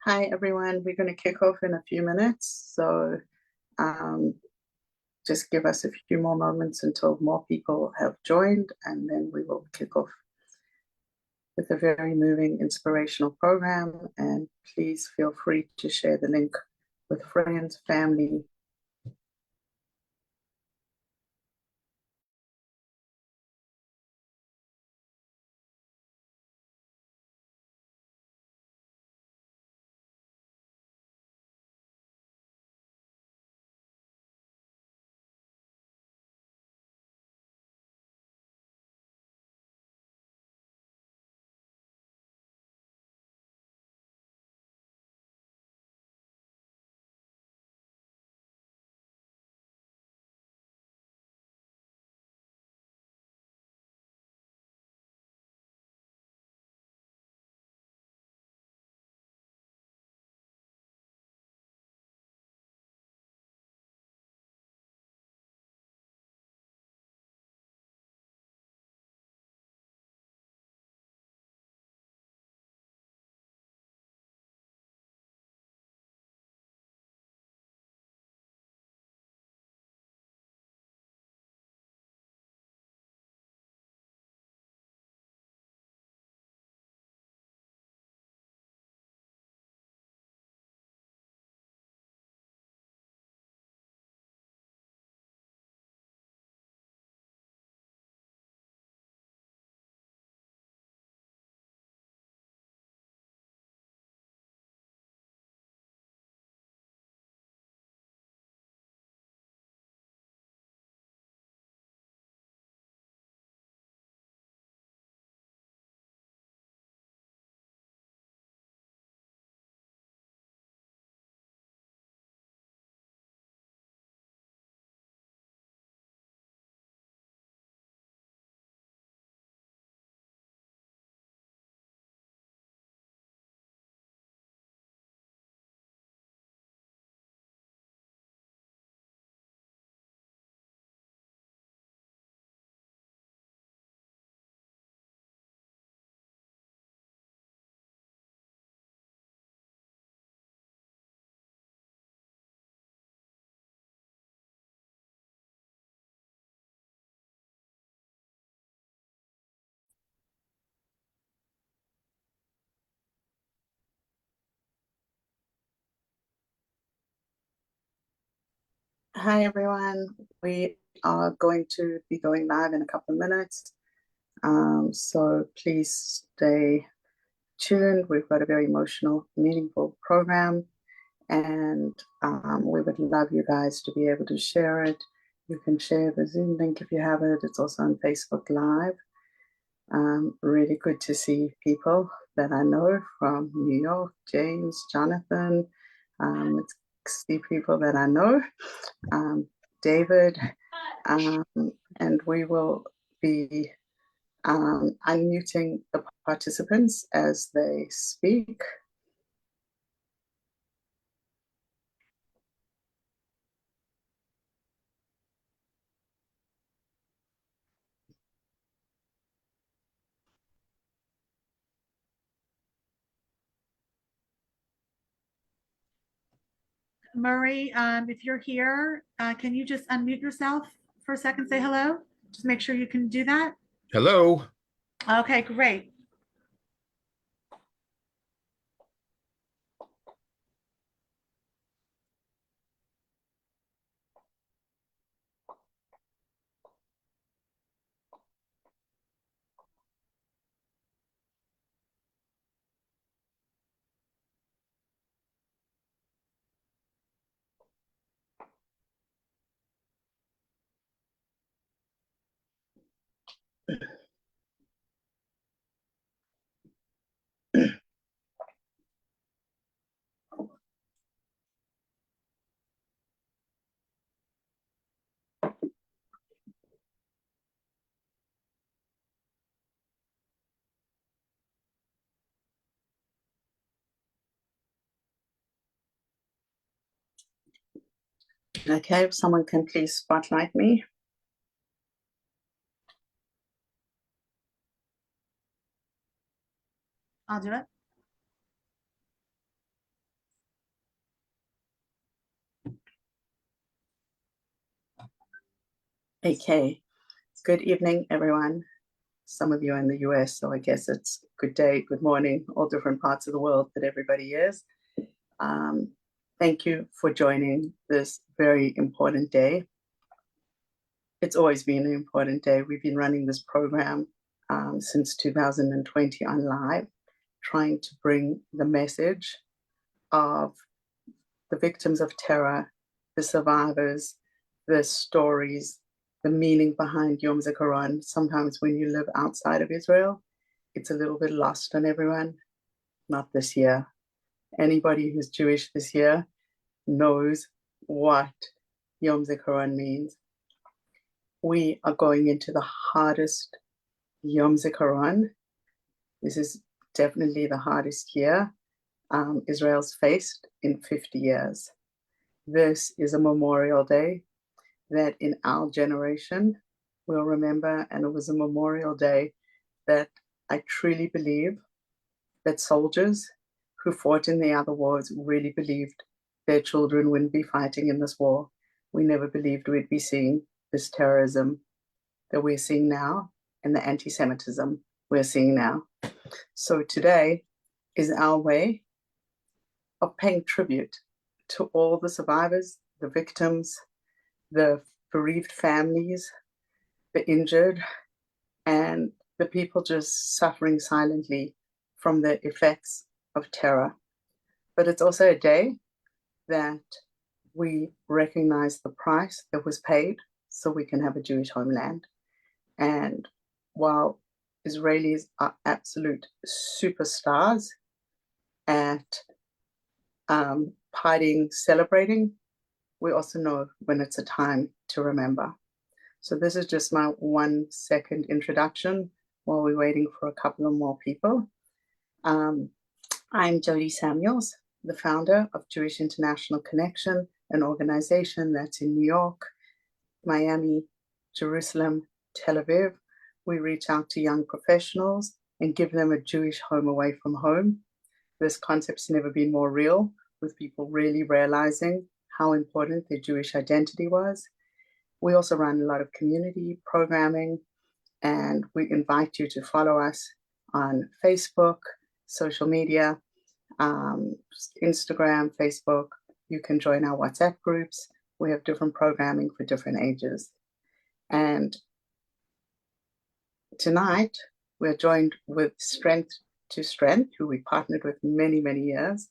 Hi, everyone. We're going to kick off in a few minutes. So um, just give us a few more moments until more people have joined, and then we will kick off with a very moving, inspirational program. And please feel free to share the link with friends, family. Hi, everyone. We are going to be going live in a couple of minutes. So please stay tuned. We've got a very emotional, meaningful program. And we would love you guys to be able to share it. You can share the Zoom link if you have it. It's also on Facebook Live. Really good to see people that I know from New York, James, Jonathan. It's see people that I know, David, um, and we will be unmuting the participants as they speak. Murray, if you're here, can you just unmute yourself for a second? Say hello. Just make sure you can do that. Hello. Okay, great. Okay, if someone can please spotlight me. I'll do it. Okay, good evening, everyone. Some of you are in the US, so I guess it's good day, good morning, all different parts of the world that everybody is. Thank you for joining this very important day. It's always been an important day. We've been running this program since 2020 on live, trying to bring the message of the victims of terror, the survivors, the stories, the meaning behind Yom ZikaRon. Sometimes when you live outside of Israel, it's a little bit lost on everyone. Not this year. Anybody who's Jewish this year knows what Yom ZikaRon means. We are going into the hardest Yom ZikaRon. This is definitely the hardest year Israel's faced in 50 years. This is a Memorial Day that in our generation we'll remember, and it was a Memorial Day that I truly believe that soldiers who fought in the other wars really believed their children wouldn't be fighting in this war. We never believed we'd be seeing this terrorism that we're seeing now and the anti-Semitism we're seeing now. So today is our way of paying tribute to all the survivors, the victims, the bereaved families, the injured, and the people just suffering silently from the effects of terror. But it's also a day that we recognize the price that was paid so we can have a Jewish homeland. And while Israelis are absolute superstars at partying, celebrating, we also know when it's a time to remember. So this is just my 1 second introduction while we're waiting for a couple of more people. I'm Jody Samuels, the founder of Jewish International Connection, an organization that's in New York, Miami, Jerusalem, Tel Aviv. We reach out to young professionals and give them a Jewish home away from home. This concept's never been more real, with people really realizing how important their Jewish identity was. We also run a lot of community programming, and we invite you to follow us on Facebook, social media, Instagram, Facebook. You can join our WhatsApp groups. We have different programming for different ages. And tonight, we're joined with Strength to Strength, who we partnered with many, many years.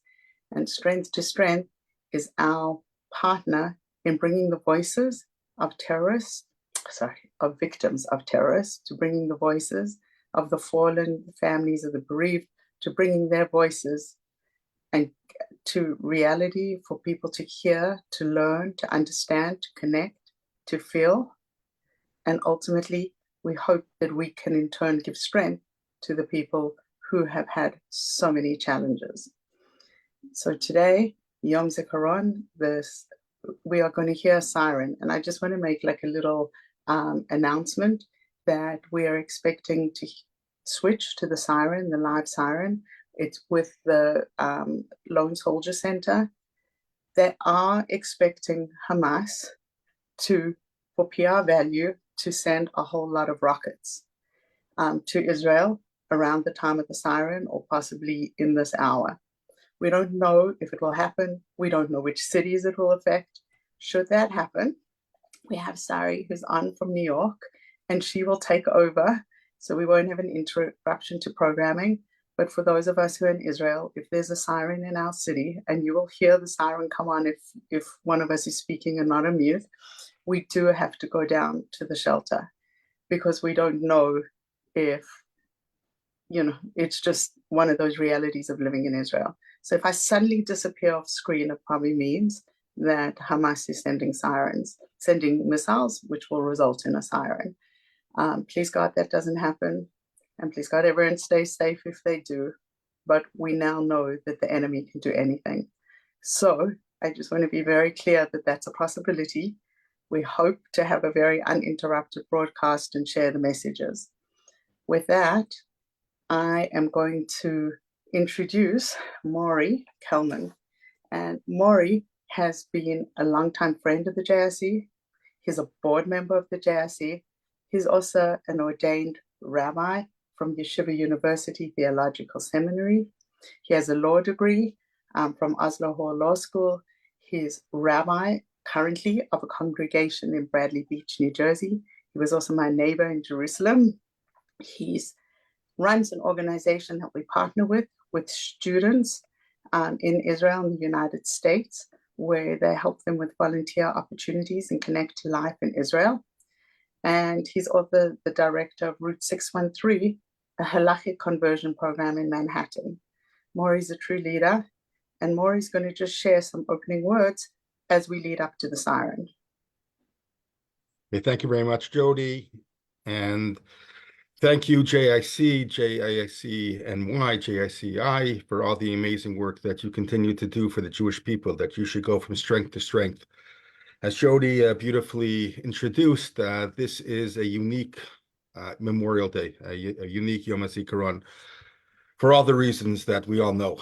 And Strength to Strength is our partner in bringing the voices of victims of terrorists, to bringing the voices of the fallen, families of the bereaved, to bringing their voices and to reality for people to hear, to learn, to understand, to connect, to feel. And ultimately, we hope that we can in turn give strength to the people who have had so many challenges. So today, Yom ZikaRon, we are going to hear a siren. And I just want to make like a little announcement that we are expecting to switch to the siren, the live siren. It's with the Lone Soldier Center. They are expecting Hamas for PR value, to send a whole lot of rockets to Israel around the time of the siren, or possibly in this hour. We don't know if it will happen. We don't know which cities it will affect. Should that happen, we have Sari, who's on from New York, and she will take over. So we won't have an interruption to programming. But for those of us who are in Israel, if there's a siren in our city, and you will hear the siren come on if one of us is speaking and not on mute, we do have to go down to the shelter, because we don't know if, it's just one of those realities of living in Israel. So if I suddenly disappear off screen, it probably means that Hamas is sending missiles, which will result in a siren. Please God, that doesn't happen. And please God, everyone stay safe if they do. But we now know that the enemy can do anything. So I just want to be very clear that that's a possibility. We hope to have a very uninterrupted broadcast and share the messages. With that, I am going to introduce Maury Kelman. And Maury has been a longtime friend of the JIC. He's a board member of the JIC. He's also an ordained rabbi from Yeshiva University Theological Seminary. He has a law degree from Oslo Hall Law School. He's rabbi currently of a congregation in Bradley Beach, New Jersey. He was also my neighbor in Jerusalem. He runs an organization that we partner with students in Israel and the United States, where they help them with volunteer opportunities and connect to life in Israel. And he's also the director of Route 613, a halachic conversion program in Manhattan. Maury's a true leader, and Maury's going to just share some opening words as we lead up to the siren. Okay, thank you very much, Jody. And thank you, JIC, JICNY, JICI, for all the amazing work that you continue to do for the Jewish people, that you should go from strength to strength. As Jody beautifully introduced, this is a unique Memorial Day, a unique Yom HaZikaron, for all the reasons that we all know.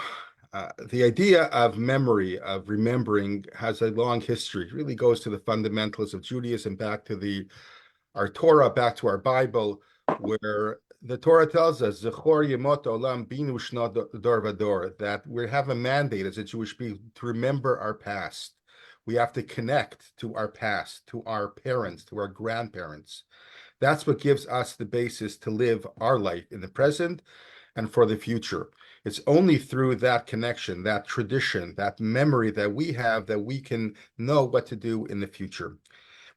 The idea of memory, of remembering, has a long history. It really goes to the fundamentals of Judaism, back to our Torah, back to our Bible, where the Torah tells us, Zechor Yemot Olam Binu Shna Dor Vador, that we have a mandate as a Jewish people to remember our past. We have to connect to our past, to our parents, to our grandparents. That's what gives us the basis to live our life in the present and for the future. It's only through that connection, that tradition, that memory that we have, that we can know what to do in the future.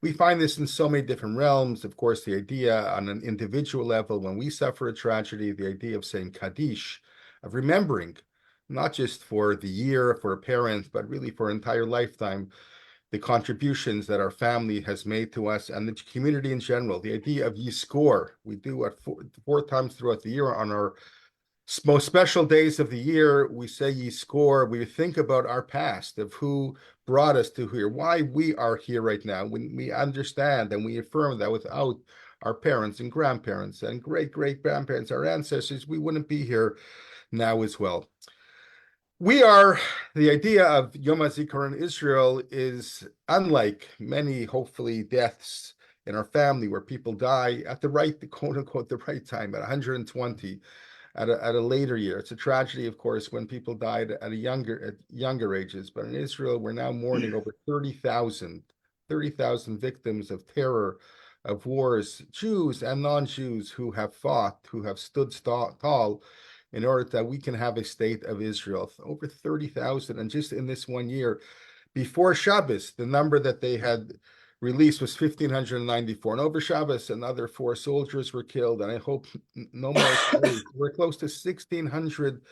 We find this in so many different realms. Of course, the idea on an individual level, when we suffer a tragedy, the idea of saying Kaddish, of remembering, not just for the year, for a parent, but really for an entire lifetime, the contributions that our family has made to us and the community in general. The idea of Yizkor, we do it four times throughout the year on our most special days of the year. We say Yizkor, we think about our past, of who brought us to here, why we are here right now. When we understand and we affirm that without our parents and grandparents and great-great-grandparents, our ancestors, we wouldn't be here now as well. The idea of Yom HaZikaron Israel is unlike many, hopefully, deaths in our family where people die at the right, quote-unquote, the right time, at 120, at a later year. It's a tragedy, of course, when people died at younger ages. But in Israel, we're now mourning over 30,000 victims of terror, of wars, Jews and non-Jews who have fought, who have stood tall in order that we can have a state of Israel. Over 30,000, and just in this 1 year, before Shabbos, the number that they had released was 1,594. And over Shabbos, another 4 soldiers were killed, and I hope no more. We're close to 1,600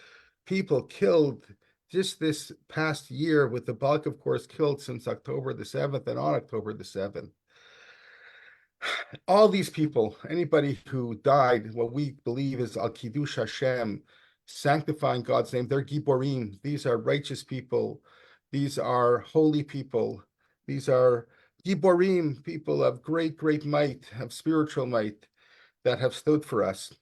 people killed just this past year, with the bulk, of course, killed since October the 7th and on October the 7th. All these people, anybody who died, what we believe is Al Kiddush Hashem, sanctifying God's name, they're Giborim. These are righteous people. These are holy people. These are Giborim, people of great might, of spiritual might, that have stood for us.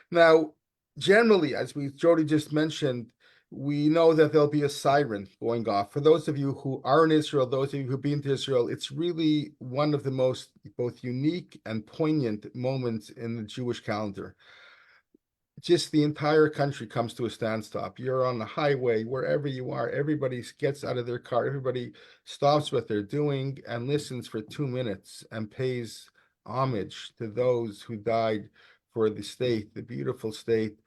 Now, generally, as Jody just mentioned, we know that there'll be a siren going off. For those of you who are in Israel, those of you who've been to Israel, it's really one of the most both unique and poignant moments in the Jewish calendar. Just the entire country comes to a standstill. You're on the highway, wherever you are, everybody gets out of their car, everybody stops what they're doing and listens for 2 minutes and pays homage to those who died for the state, the beautiful state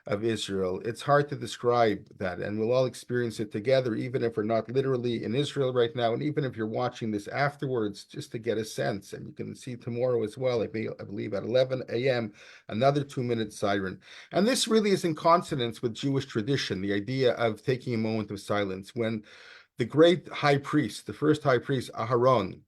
of Israel. It's hard to describe that, and we'll all experience it together, even if we're not literally in Israel right now, and even if you're watching this afterwards, just to get a sense. And you can see tomorrow as well, I believe at 11 a.m., another 2-minute siren. And this really is in consonance with Jewish tradition, the idea of taking a moment of silence. When the great high priest, the first high priest, Aharon,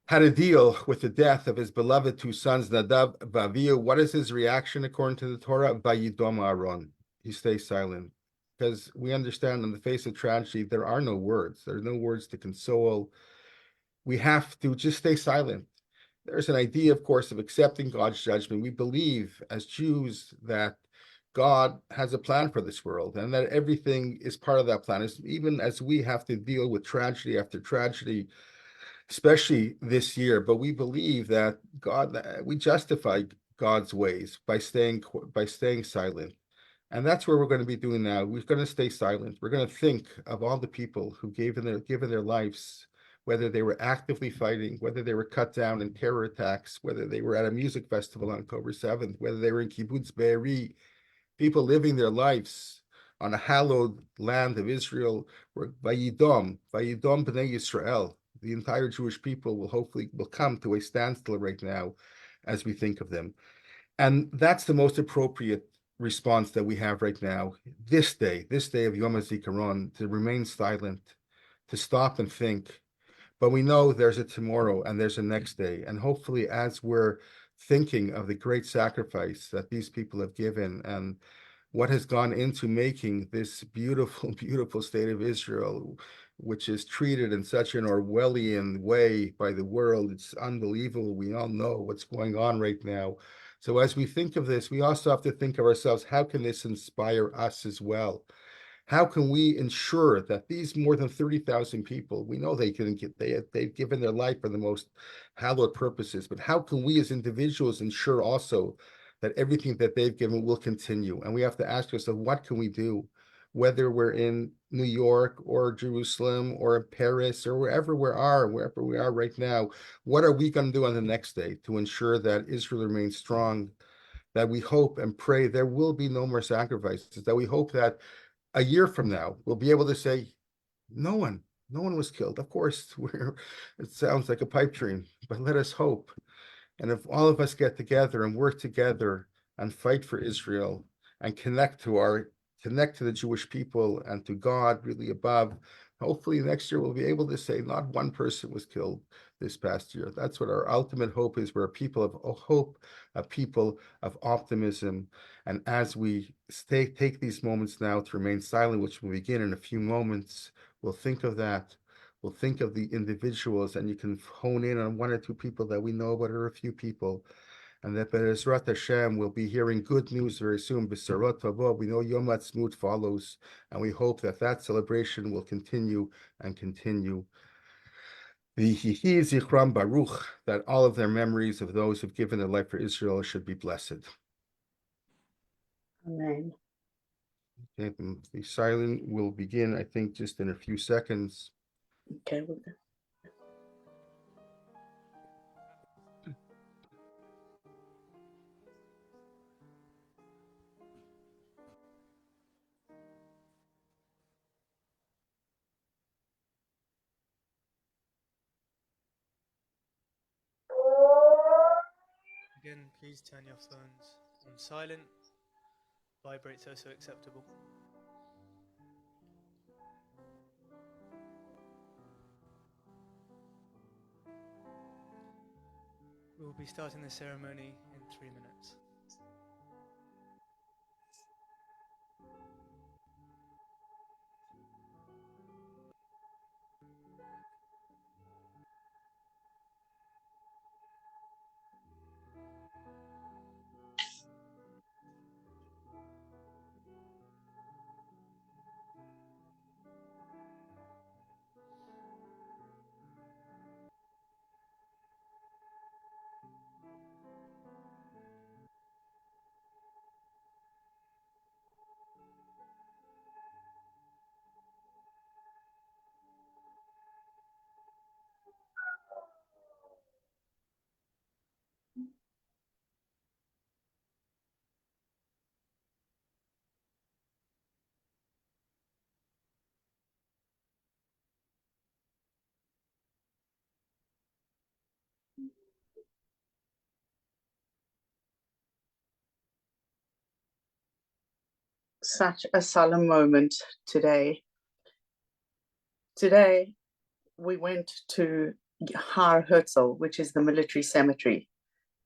had to deal with the death of his beloved 2 sons, Nadav and Avihu, what is his reaction according to the Torah? Vayidom Aaron. He stays silent, because we understand in the face of tragedy, there are no words. There are no words to console. We have to just stay silent. There's an idea, of course, of accepting God's judgment. We believe as Jews that God has a plan for this world, and that everything is part of that plan. Even as we have to deal with tragedy after tragedy, especially this year. But we believe that we justify God's ways by staying silent. And that's where we're going to be doing now. We're going to stay silent. We're going to think of all the people who given their lives, whether they were actively fighting, whether they were cut down in terror attacks, whether they were at a music festival on October 7th, whether they were in Kibbutz Be'eri, people living their lives on a hallowed land of Israel, where Vayidom B'nai Yisrael, the entire Jewish people will come to a standstill right now as we think of them. And that's the most appropriate response that we have right now, this day of Yom HaZikaron, to remain silent, to stop and think. But we know there's a tomorrow and there's a next day. And hopefully, as we're thinking of the great sacrifice that these people have given and what has gone into making this beautiful, beautiful state of Israel, which is treated in such an Orwellian way by the world, it's unbelievable. We all know what's going on right now. So as we think of this, we also have to think of ourselves, how can this inspire us as well? How can we ensure that these more than 30,000 people, we know they've given their life for the most hallowed purposes, but how can we as individuals ensure also that everything that they've given will continue? And we have to ask ourselves, what can we do? Whether we're in New York or Jerusalem or Paris or wherever we are right now, what are we going to do on the next day to ensure that Israel remains strong, that we hope and pray there will be no more sacrifices, that we hope that a year from now we'll be able to say, no one was killed. Of course, it sounds like a pipe dream, but let us hope. And if all of us get together and work together and fight for Israel and connect to the Jewish people and to God really above, hopefully next year we'll be able to say not one person was killed this past year. That's what our ultimate hope is. We're a people of hope, a people of optimism. And as we take these moments now to remain silent, which will begin in a few moments, we'll think of that. We'll think of the individuals, and you can hone in on one or two people that we know about, or a few people. And that Be'ezrat Hashem will be hearing good news very soon. B'sarot Tavot. We know Yom Ha'atzmaut follows, and we hope that celebration will continue and continue. V'yihi zichram baruch, that all of their memories of those who've given their life for Israel should be blessed. Amen. Okay, the silent will begin, I think, just in a few seconds. Okay. Again, please turn your phones on silent. Vibrate's also acceptable. We will be starting the ceremony in 3 minutes. Such a solemn moment today. Today, we went to Har Herzl, which is the military cemetery.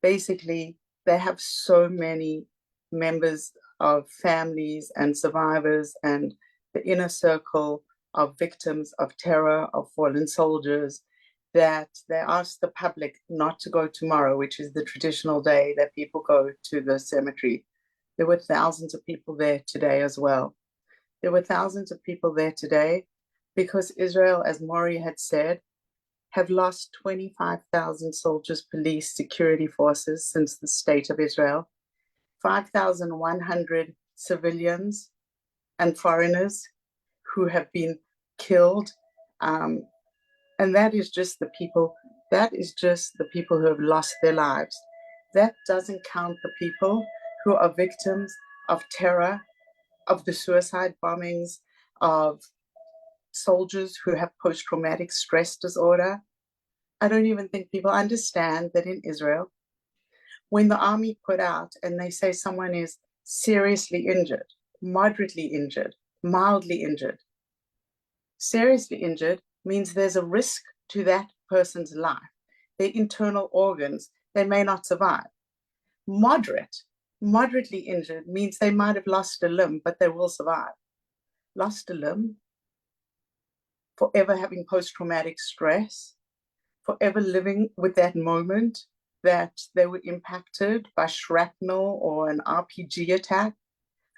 Basically, they have so many members of families and survivors and the inner circle of victims of terror, of fallen soldiers, that they asked the public not to go tomorrow, which is the traditional day that people go to the cemetery. There were thousands of people there today as well. There were thousands of people there today because Israel, as Maury had said, have lost 25,000 soldiers, police, security forces since the state of Israel, 5,100 civilians and foreigners who have been killed. And that is just the people, who have lost their lives. That doesn't count the people who are victims of terror, of the suicide bombings, of soldiers who have post-traumatic stress disorder. I don't even think people understand that in Israel, when the army put out and they say someone is seriously injured, moderately injured, mildly injured, seriously injured means there's a risk to that person's life. Their internal organs, they may not survive. Moderately injured means they might have lost a limb, but they will survive. Lost a limb, forever having post-traumatic stress, forever living with that moment that they were impacted by shrapnel or an RPG attack.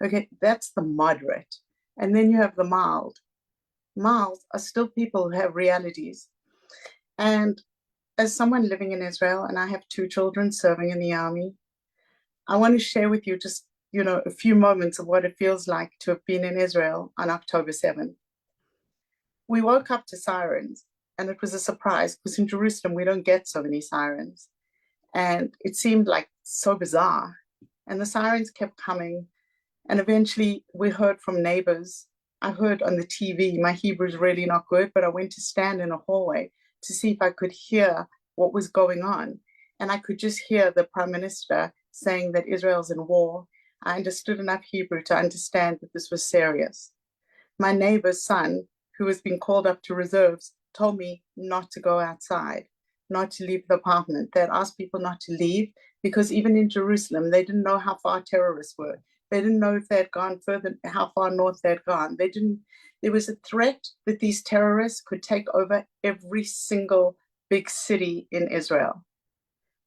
Okay, that's the moderate. And then you have the mild. Mild are still people who have realities. And as someone living in Israel, and I have 2 children serving in the army, I want to share with you just, a few moments of what it feels like to have been in Israel on October 7th. We woke up to sirens, and it was a surprise because in Jerusalem, we don't get so many sirens. And it seemed like so bizarre. And the sirens kept coming. And eventually we heard from neighbors. I heard on the TV, my Hebrew is really not good, but I went to stand in a hallway to see if I could hear what was going on. And I could just hear the Prime Minister saying that Israel's in war. I understood enough Hebrew to understand that this was serious. My neighbor's son, who was being called up to reserves, told me not to go outside, not to leave the apartment. They had asked people not to leave because even in Jerusalem, they didn't know how far terrorists were. They didn't know if they had gone further, how far north they had gone. There was a threat that these terrorists could take over every single big city in Israel.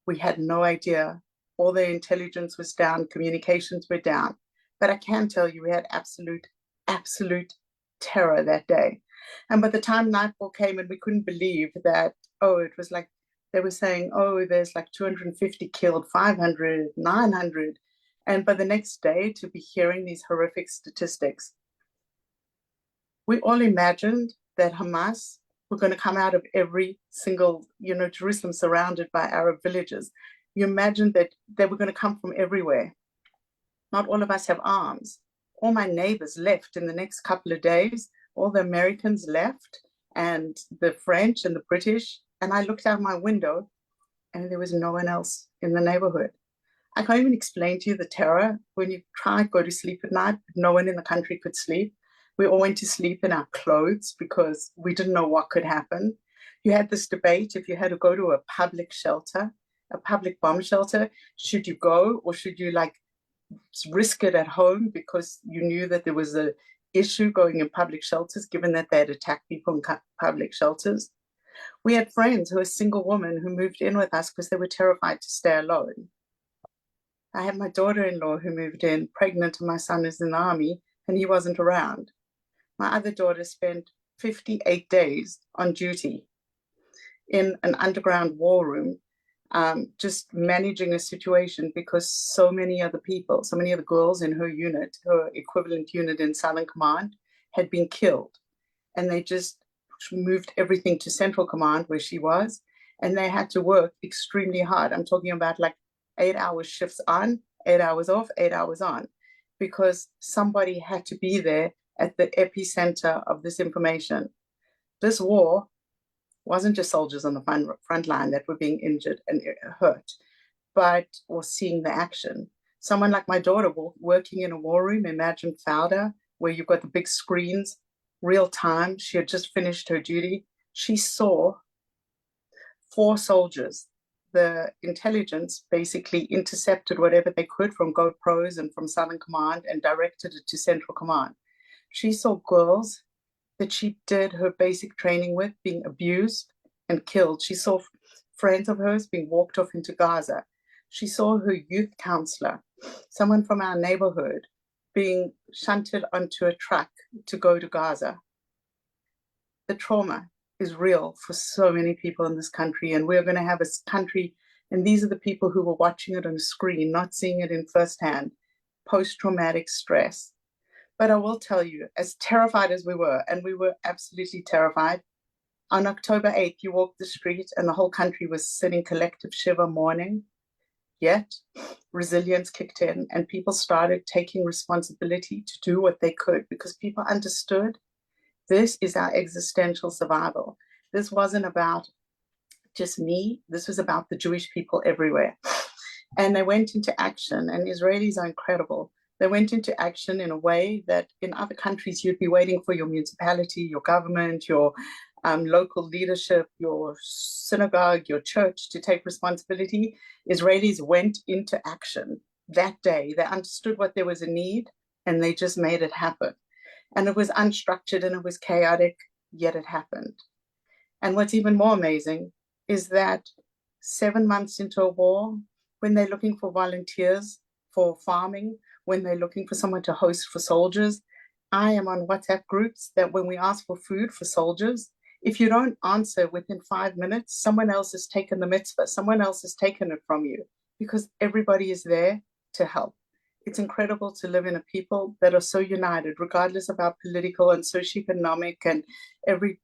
We had no idea. All their intelligence was down, communications were down. But I can tell you, we had absolute terror that day. And by the time nightfall came and we couldn't believe that, it was like, they were saying, there's like 250 killed, 500, 900. And by the next day to be hearing these horrific statistics, we all imagined that Hamas were going to come out of every single, Jerusalem surrounded by Arab villages. You imagined that they were going to come from everywhere. Not all of us have arms. All my neighbors left in the next couple of days. All the Americans left and the French and the British. And I looked out my window and there was no one else in the neighborhood. I can't even explain to you the terror when you try to go to sleep at night, but no one in the country could sleep. We all went to sleep in our clothes because we didn't know what could happen. You had this debate if you had to go to a public shelter, a public bomb shelter, should you go or should you risk it at home because you knew that there was an issue going in public shelters, given that they had attacked people in public shelters. We had friends who were single women who moved in with us because they were terrified to stay alone. I had my daughter-in-law who moved in pregnant and my son is in the army and he wasn't around. My other daughter spent 58 days on duty in an underground war room, just managing a situation because so many of the girls in her unit, her equivalent unit in Southern Command, had been killed. And they just moved everything to Central Command where she was. And they had to work extremely hard. I'm talking about 8-hour shifts on, 8 hours off, 8 hours on, because somebody had to be there at the epicenter of this information. This war wasn't just soldiers on the front line that were being injured and hurt, but or seeing the action. Someone like my daughter working in a war room, imagine Fauda, where you've got the big screens, real time. She had just finished her duty. She saw 4 soldiers. The intelligence basically intercepted whatever they could from GoPros and from Southern Command and directed it to Central Command. She saw girls that she did her basic training with being abused and killed. She saw friends of hers being walked off into Gaza. She saw her youth counselor, someone from our neighborhood, being shunted onto a truck to go to Gaza. The trauma is real for so many people in this country. And we're going to have a country, and these are the people who were watching it on a screen, not seeing it in firsthand, post-traumatic stress. But I will tell you, as terrified as we were, and we were absolutely terrified, on October 8th, you walked the street and the whole country was sitting collective shiver mourning. Yet resilience kicked in and people started taking responsibility to do what they could because people understood this is our existential survival. This wasn't about just me. This was about the Jewish people everywhere. And they went into action, and Israelis are incredible. They went into action in a way that in other countries, you'd be waiting for your municipality, your government, your local leadership, your synagogue, your church to take responsibility. Israelis went into action that day. They understood what there was a need, and they just made it happen. And it was unstructured and it was chaotic, yet it happened. And what's even more amazing is that 7 months into a war, when they're looking for volunteers for farming, when they're looking for someone to host for soldiers, I am on WhatsApp groups that when we ask for food for soldiers, if you don't answer within 5 minutes, someone else has taken the mitzvah, someone else has taken it from you because everybody is there to help. It's incredible to live in a people that are so united, regardless of our political and socioeconomic and every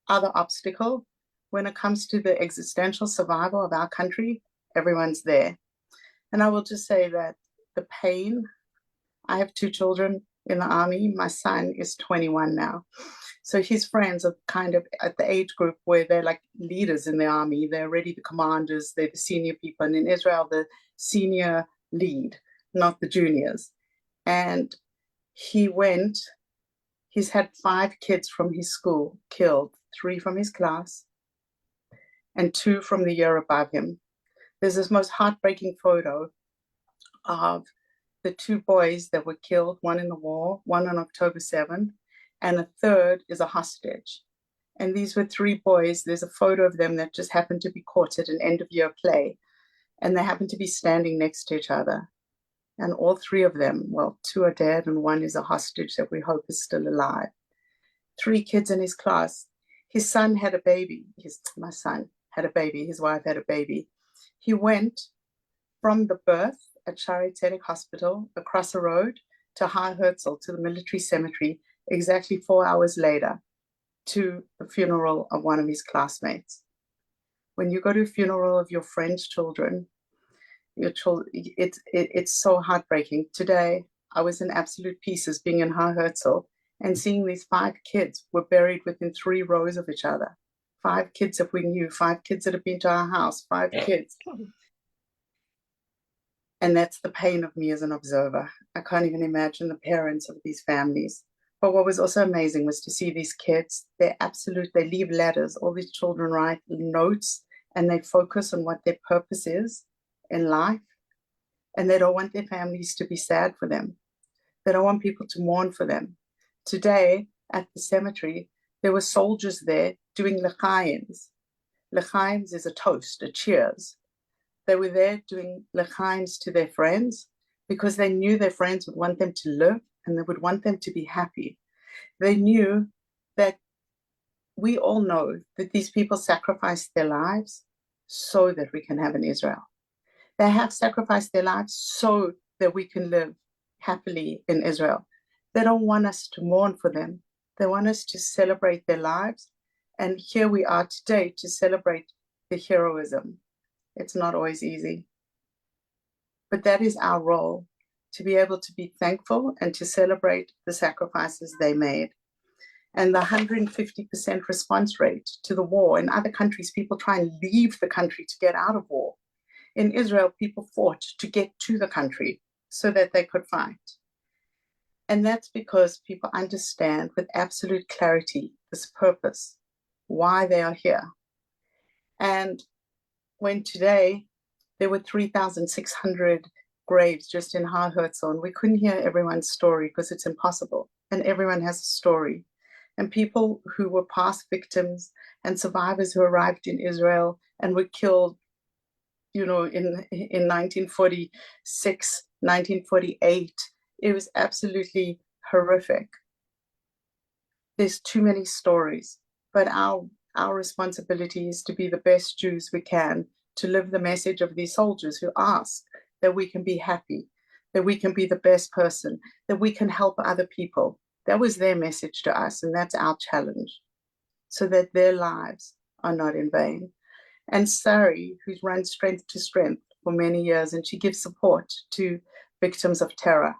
other obstacle. When it comes to the existential survival of our country, everyone's there. And I will just say that the pain, I have 2 children in the army. My son is 21 now. So his friends are kind of at the age group where they're like leaders in the army. They're already the commanders, they're the senior people. And in Israel, the senior lead, not the juniors. And he's had 5 kids from his school killed, 3 from his class and 2 from the year above him. There's this most heartbreaking photo of the 2 boys that were killed, one in the war, one on October 7th, and a third is a hostage. And these were 3 boys. There's a photo of them that just happened to be caught at an end of year play. And they happen to be standing next to each other. And all 3 of them, well, 2 are dead and 1 is a hostage that we hope is still alive. 3 kids in his class. His son had a baby. My son had a baby. His wife had a baby. He went from the birth at Shaare Zedek Hospital across the road to Har Herzl, to the military cemetery, exactly 4 hours later to the funeral of one of his classmates. When you go to a funeral of your friend's children, it's so heartbreaking. Today, I was in absolute pieces being in Har Herzl and seeing these 5 kids were buried within 3 rows of each other. 5 kids that we knew, 5 kids that have been to our house, 5 kids. And that's the pain of me as an observer. I can't even imagine the parents of these families. But what was also amazing was to see these kids, they leave letters, all these children write notes, and they focus on what their purpose is in life. And they don't want their families to be sad for them. They don't want people to mourn for them. Today at the cemetery, there were soldiers there doing l'chaims. L'chaims is a toast, a cheers. They were there doing l'chaims to their friends because they knew their friends would want them to live and they would want them to be happy. They knew that we all know that these people sacrificed their lives so that we can have an Israel. They have sacrificed their lives so that we can live happily in Israel. They don't want us to mourn for them. They want us to celebrate their lives. And here we are today to celebrate the heroism. It's not always easy. But that is our role, to be able to be thankful and to celebrate the sacrifices they made. And the 150% response rate to the war. In other countries, people try and leave the country to get out of war. In Israel, people fought to get to the country so that they could fight. And that's because people understand with absolute clarity this purpose, why they are here. And when today there were 3,600 graves just in Har Herzl, and we couldn't hear everyone's story because it's impossible, and everyone has a story. And people who were past victims and survivors who arrived in Israel and were killed, in 1946, 1948, it was absolutely horrific. There's too many stories, but our our responsibility is to be the best Jews we can, to live the message of these soldiers who ask that we can be happy, that we can be the best person, that we can help other people. That was their message to us, and that's our challenge, so that their lives are not in vain. And Sari, who's run Strength to Strength for many years, and she gives support to victims of terror,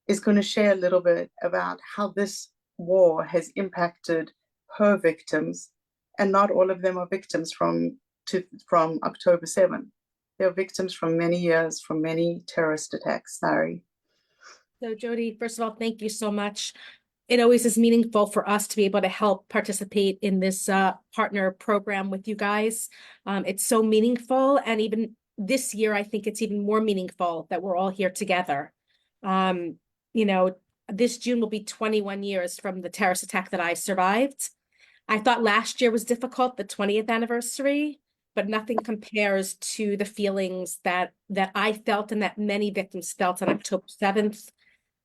is going to share a little bit about how this war has impacted her victims, and not all of them are victims from October 7. They're victims from many years, from many terrorist attacks. Sorry. So Jody, first of all, thank you so much. It always is meaningful for us to be able to help participate in this partner program with you guys. It's so meaningful. And even this year, I think it's even more meaningful that we're all here together. You know, this June will be 21 years from the terrorist attack that I survived. I thought last year was difficult, the 20th anniversary, but nothing compares to the feelings that I felt and that many victims felt on October 7th.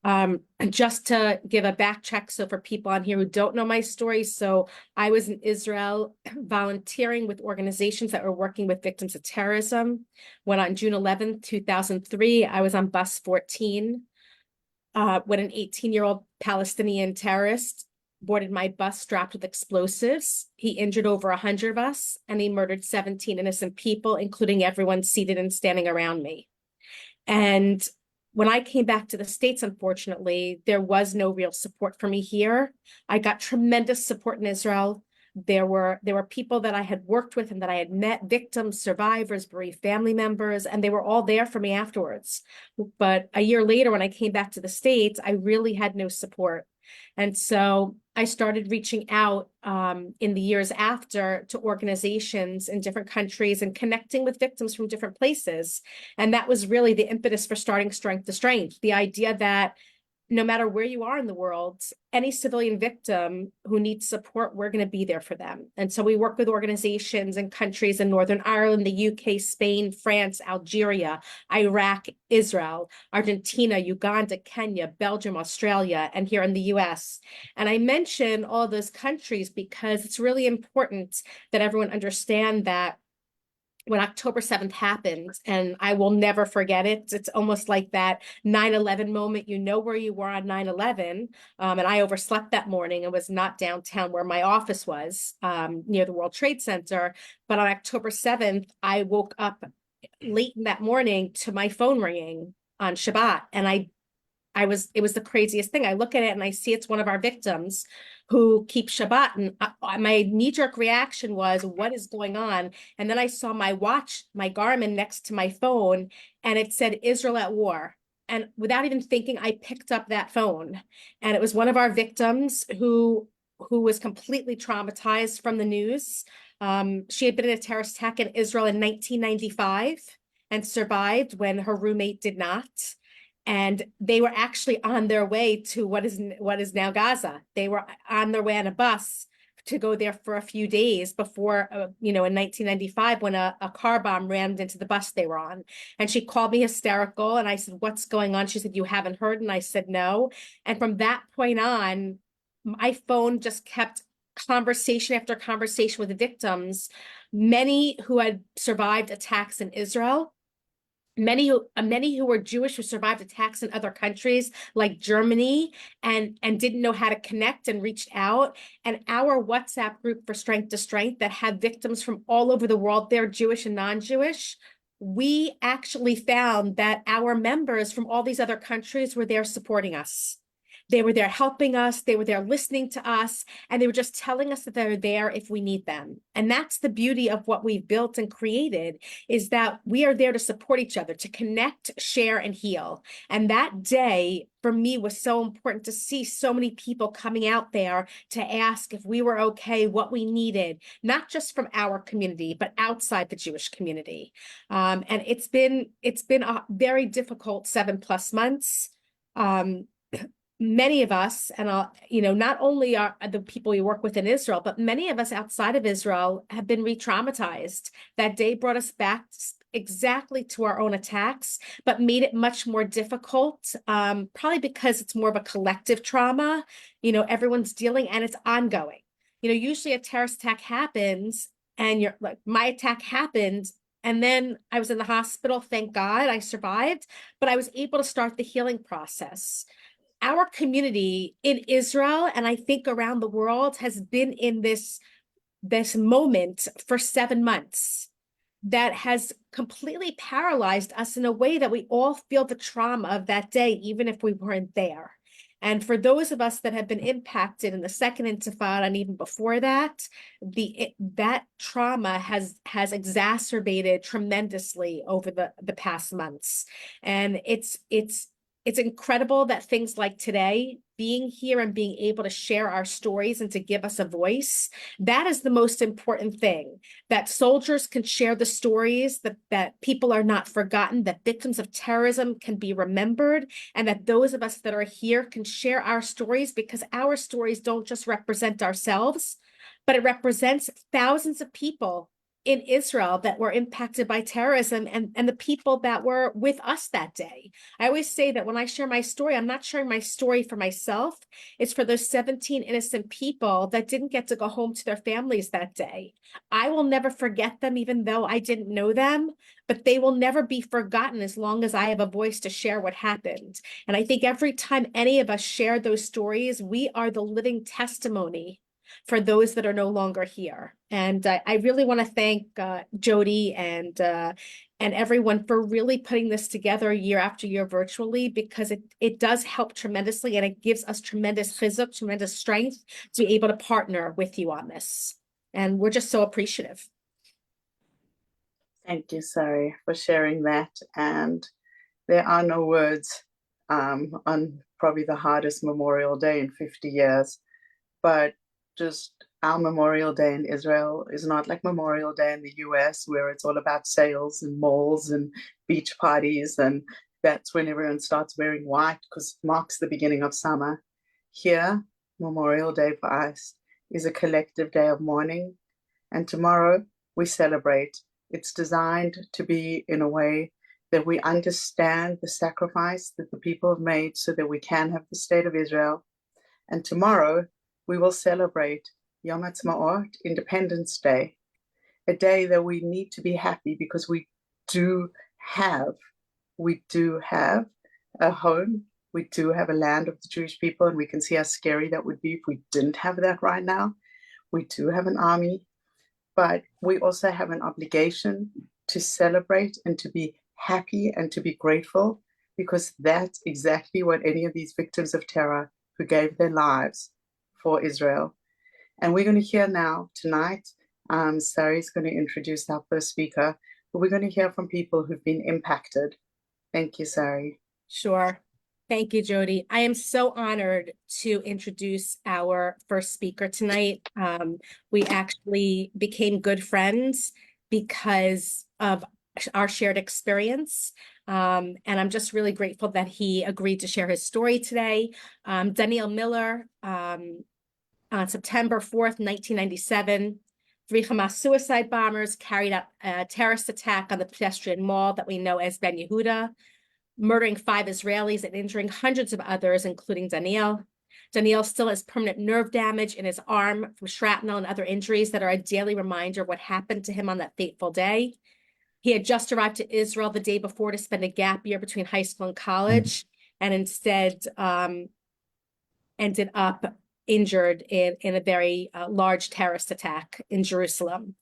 And just to give a back check, so for people on here who don't know my story, so I was in Israel volunteering with organizations that were working with victims of terrorism. When on June 11th, 2003, I was on bus 14 when an 18-year-old Palestinian terrorist boarded my bus strapped with explosives. He injured over 100 of us, and he murdered 17 innocent people, including everyone seated and standing around me. And when I came back to the States, unfortunately, there was no real support for me here. I got tremendous support in Israel. There were people that I had worked with and that I had met, victims, survivors, bereaved family members, and they were all there for me afterwards. But a year later, when I came back to the States, I really had no support. And so I started reaching out in the years after to organizations in different countries and connecting with victims from different places. And that was really the impetus for starting Strength to Strength, the idea that no matter where you are in the world, any civilian victim who needs support, we're going to be there for them. And so we work with organizations and countries in Northern Ireland, the UK, Spain, France, Algeria, Iraq, Israel, Argentina, Uganda, Kenya, Belgium, Australia, and here in the US. And I mention all those countries because it's really important that everyone understand that when October 7th happened, and I will never forget it, it's almost like that 9/11 moment. You know where you were on 9/11, and I overslept that morning and was not downtown where my office was, near the World Trade Center. But on October 7th, I woke up late in that morning to my phone ringing on Shabbat, and it was the craziest thing. I look at it and I see it's one of our victims who keep Shabbat. And my knee-jerk reaction was, what is going on? And then I saw my watch, my Garmin next to my phone, and it said Israel at war. And without even thinking, I picked up that phone. And it was one of our victims who was completely traumatized from the news. She had been in a terrorist attack in Israel in 1995 and survived when her roommate did not. And they were actually on their way to what is now Gaza. They were on their way on a bus to go there for a few days before, in 1995, when a car bomb rammed into the bus they were on. And she called me hysterical. And I said, what's going on? She said, you haven't heard? And I said, no. And from that point on, my phone just kept conversation after conversation with the victims, many who had survived attacks in Israel, many who were Jewish who survived attacks in other countries like Germany and didn't know how to connect and reached out. And our WhatsApp group for Strength to Strength that had victims from all over the world, they're Jewish and non-Jewish. We actually found that our members from all these other countries were there supporting us. They were there helping us. They were there listening to us. And they were just telling us that they're there if we need them. And that's the beauty of what we've built and created, is that we are there to support each other, to connect, share, and heal. And that day, for me, was so important to see so many people coming out there to ask if we were okay, what we needed, not just from our community, but outside the Jewish community. And it's been a very difficult 7+ months. Many of us, and not only are the people we work with in Israel, but many of us outside of Israel have been re-traumatized. That day brought us back exactly to our own attacks, but made it much more difficult, probably because it's more of a collective trauma. Everyone's dealing and it's ongoing. Usually a terrorist attack happens and you're like, my attack happened. And then I was in the hospital. Thank God I survived, but I was able to start the healing process. Our community in Israel, and I think around the world, has been in this moment for 7 months that has completely paralyzed us in a way that we all feel the trauma of that day, even if we weren't there. And for those of us that have been impacted in the second intifada and even before that, that trauma has exacerbated tremendously over the past months. And it's incredible that things like today, being here and being able to share our stories and to give us a voice, that is the most important thing, that soldiers can share the stories, that people are not forgotten, that victims of terrorism can be remembered, and that those of us that are here can share our stories, because our stories don't just represent ourselves, but it represents thousands of people in Israel that were impacted by terrorism and the people that were with us that day. I always say that when I share my story, I'm not sharing my story for myself. It's for those 17 innocent people that didn't get to go home to their families that day. I will never forget them, even though I didn't know them, but they will never be forgotten as long as I have a voice to share what happened. And I think every time any of us share those stories, we are the living testimony for those that are no longer here. And I really want to thank Jody and everyone for really putting this together year after year virtually, because it does help tremendously, and it gives us tremendous chizuk, tremendous strength to be able to partner with you on this. And we're just so appreciative. Thank you, Sari, for sharing that. And there are no words on probably the hardest Memorial Day in 50 years, but just our Memorial Day in Israel is not like Memorial Day in the US, where it's all about sales and malls and beach parties, and that's when everyone starts wearing white because it marks the beginning of summer. Here, Memorial Day for us is a collective day of mourning, and tomorrow we celebrate. It's designed to be in a way that we understand the sacrifice that the people have made so that we can have the state of Israel. And tomorrow we will celebrate Yom Ha'atzmaut, Independence Day, a day that we need to be happy because we do have a home, we do have a land of the Jewish people, and we can see how scary that would be if we didn't have that right now. We do have an army, but we also have an obligation to celebrate and to be happy and to be grateful, because that's exactly what any of these victims of terror who gave their lives for Israel. And we're going to hear now tonight, Sari's going to introduce our first speaker, but we're going to hear from people who've been impacted. Thank you, Sari. Sure. Thank you, Jody. I am so honored to introduce our first speaker tonight. We actually became good friends because of our shared experience. And I'm just really grateful that he agreed to share his story today. Daniel Miller, on September 4th, 1997, 3 Hamas suicide bombers carried out a terrorist attack on the pedestrian mall that we know as Ben Yehuda, murdering 5 Israelis and injuring hundreds of others, including Daniel. Daniel still has permanent nerve damage in his arm from shrapnel and other injuries that are a daily reminder of what happened to him on that fateful day. He had just arrived to Israel the day before to spend a gap year between high school and college, and instead ended up injured in a very large terrorist attack in Jerusalem.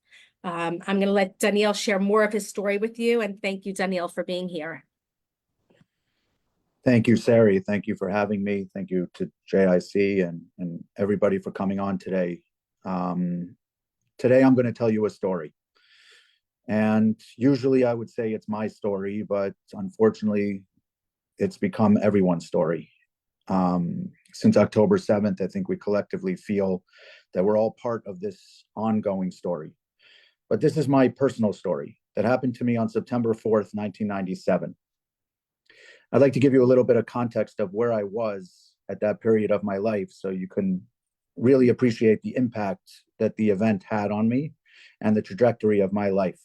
I'm going to let Daniel share more of his story with you, and thank you, Daniel, for being here. Thank you, Sari. Thank you for having me. Thank you to JIC and everybody for coming on today. Today, I'm going to tell you a story. And usually I would say it's my story, but unfortunately, it's become everyone's story. Since October 7th, I think we collectively feel that we're all part of this ongoing story. But this is my personal story that happened to me on September 4th, 1997. I'd like to give you a little bit of context of where I was at that period of my life so you can really appreciate the impact that the event had on me and the trajectory of my life.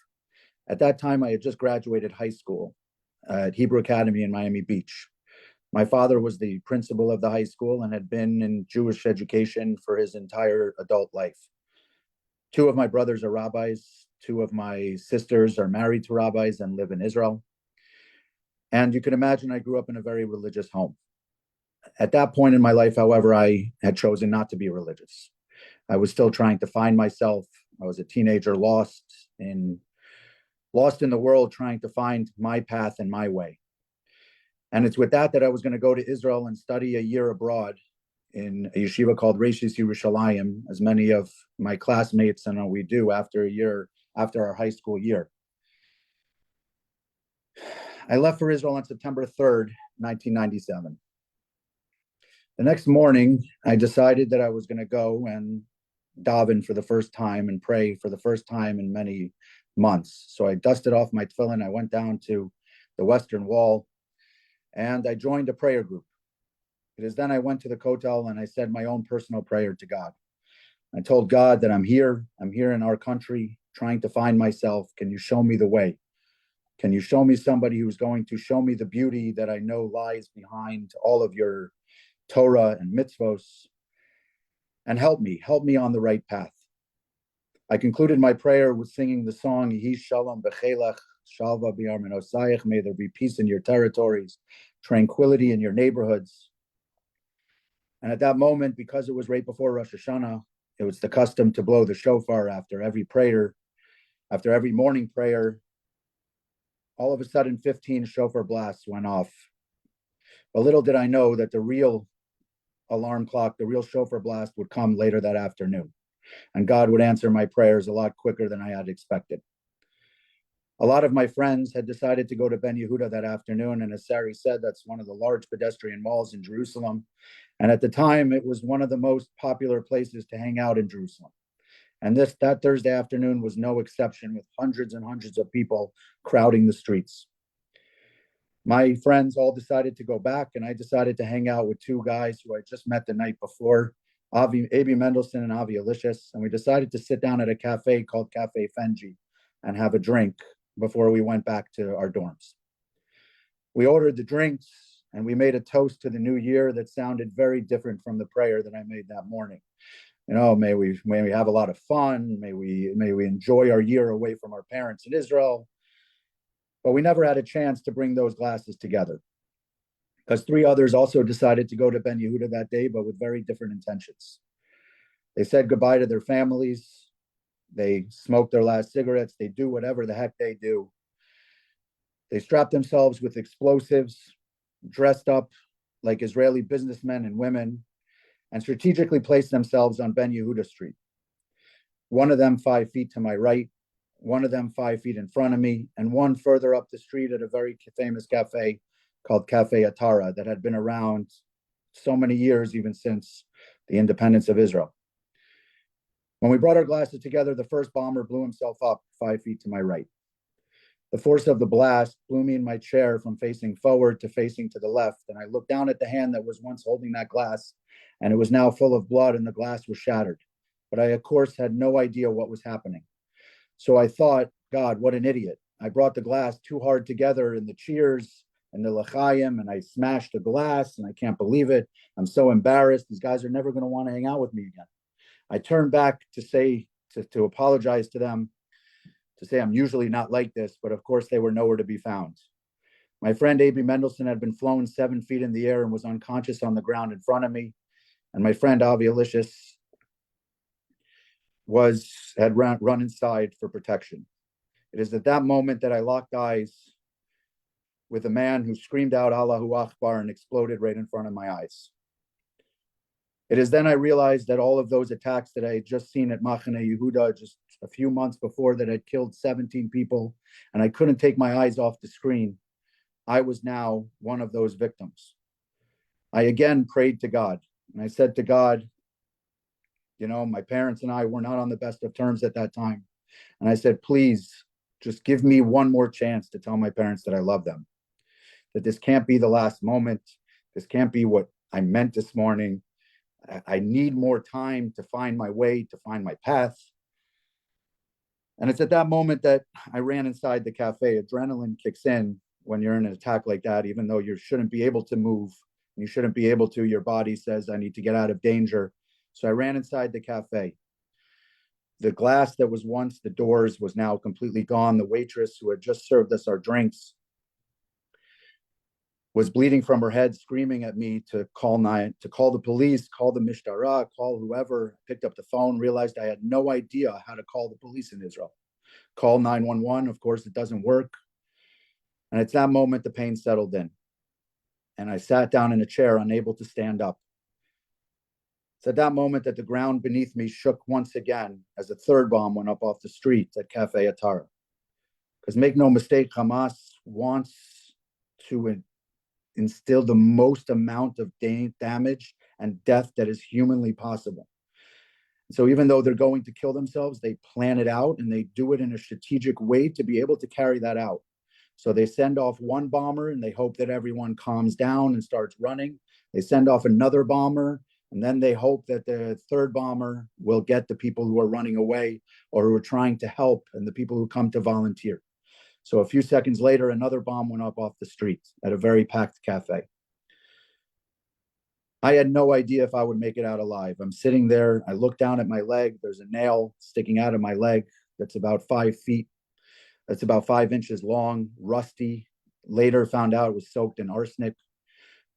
At that time, I had just graduated high school at Hebrew Academy in Miami Beach. My father was the principal of the high school and had been in Jewish education for his entire adult life. Two of my brothers are rabbis. Two of my sisters are married to rabbis and live in Israel. And you can imagine I grew up in a very religious home. At that point in my life, however, I had chosen not to be religious. I was still trying to find myself. I was a teenager lost in the world, trying to find my path and my way. And it's with that I was going to go to Israel and study a year abroad in a yeshiva called Reshis Yerushalayim, as many of my classmates and we do after our high school year. I left for Israel on September 3rd, 1997. The next morning, I decided that I was going to go and daven for the first time and pray for the first time in many months. So I dusted off my tefillin. I went down to the Western Wall and I joined a prayer group. It is then I went to the Kotel and I said my own personal prayer to God. I told God that I'm here in our country, trying to find myself. Can you show me the way? Can you show me somebody who's going to show me the beauty that I know lies behind all of your Torah and mitzvos? And help me on the right path. I concluded my prayer with singing the song, Yehi Shalom B'Chelach, Shalva B'Armenosayach, may there be peace in your territories, tranquility in your neighborhoods. And at that moment, because it was right before Rosh Hashanah, it was the custom to blow the shofar after every prayer, after every morning prayer. All of a sudden, 15 shofar blasts went off. But little did I know that the real alarm clock, the real shofar blast would come later that afternoon. And God would answer my prayers a lot quicker than I had expected. A lot of my friends had decided to go to Ben Yehuda that afternoon. And as Sari said, that's one of the large pedestrian malls in Jerusalem. And at the time, it was one of the most popular places to hang out in Jerusalem. And that Thursday afternoon was no exception, with hundreds and hundreds of people crowding the streets. My friends all decided to go back, and I decided to hang out with two guys who I just met the night before, Abi Mendelson and Avi Alicious, and we decided to sit down at a cafe called Cafe Fenji and have a drink before we went back to our dorms. We ordered the drinks, and we made a toast to the new year that sounded very different from the prayer that I made that morning. You know, may we have a lot of fun, may we enjoy our year away from our parents in Israel. But we never had a chance to bring those glasses together, because three others also decided to go to Ben Yehuda that day, but with very different intentions. They said goodbye to their families. They smoked their last cigarettes. They do whatever the heck they do. They strapped themselves with explosives, dressed up like Israeli businessmen and women, and strategically placed themselves on Ben Yehuda Street. One of them 5 feet to my right, one of them 5 feet in front of me, and one further up the street at a very famous cafe called Cafe Atara that had been around so many years, even since the independence of Israel. When we brought our glasses together, the first bomber blew himself up 5 feet to my right. The force of the blast blew me in my chair from facing forward to facing to the left, and I looked down at the hand that was once holding that glass, and it was now full of blood, and the glass was shattered. But I, of course, had no idea what was happening. So I thought, God, what an idiot. I brought the glass too hard together in the cheers and the l'chaim, and I smashed the glass, and I can't believe it. I'm so embarrassed. These guys are never going to want to hang out with me again. I turned back to apologize to them, to say I'm usually not like this, but of course they were nowhere to be found. My friend Abi Mendelson had been flown 7 feet in the air and was unconscious on the ground in front of me. And my friend Avi Alicious had run inside for protection. It is at that moment that I locked eyes with a man who screamed out Allahu Akbar and exploded right in front of my eyes. It is then I realized that all of those attacks that I had just seen at Machane Yehuda just a few months before that had killed 17 people, and I couldn't take my eyes off the screen, I was now one of those victims. I again prayed to God, and I said to God, you know, my parents and I were not on the best of terms at that time. And I said, please, just give me one more chance to tell my parents that I love them, that this can't be the last moment. This can't be what I meant this morning. I need more time to find my way, to find my path. And it's at that moment that I ran inside the cafe. Adrenaline kicks in when you're in an attack like that, even though you shouldn't be able to move, you shouldn't be able to, your body says, I need to get out of danger. So I ran inside the cafe. The glass that was once the doors was now completely gone. The waitress who had just served us our drinks was bleeding from her head, screaming at me to call the police, call the mishtara, call whoever. Picked up the phone, realized I had no idea how to call the police in Israel. Call 911, of course, it doesn't work. And it's that moment the pain settled in. And I sat down in a chair, unable to stand up. It's at that moment that the ground beneath me shook once again as a third bomb went up off the street at Cafe Atara. Because make no mistake, Hamas wants to instill the most amount of damage and death that is humanly possible. So even though they're going to kill themselves, they plan it out and they do it in a strategic way to be able to carry that out. So they send off one bomber and they hope that everyone calms down and starts running. They send off another bomber, and then they hope that the third bomber will get the people who are running away or who are trying to help and the people who come to volunteer. So a few seconds later, another bomb went up off the street at a very packed cafe. I had no idea if I would make it out alive. I'm sitting there. I look down at my leg. There's a nail sticking out of my leg that's about 5 feet. That's about 5 inches long, rusty. Later found out it was soaked in arsenic.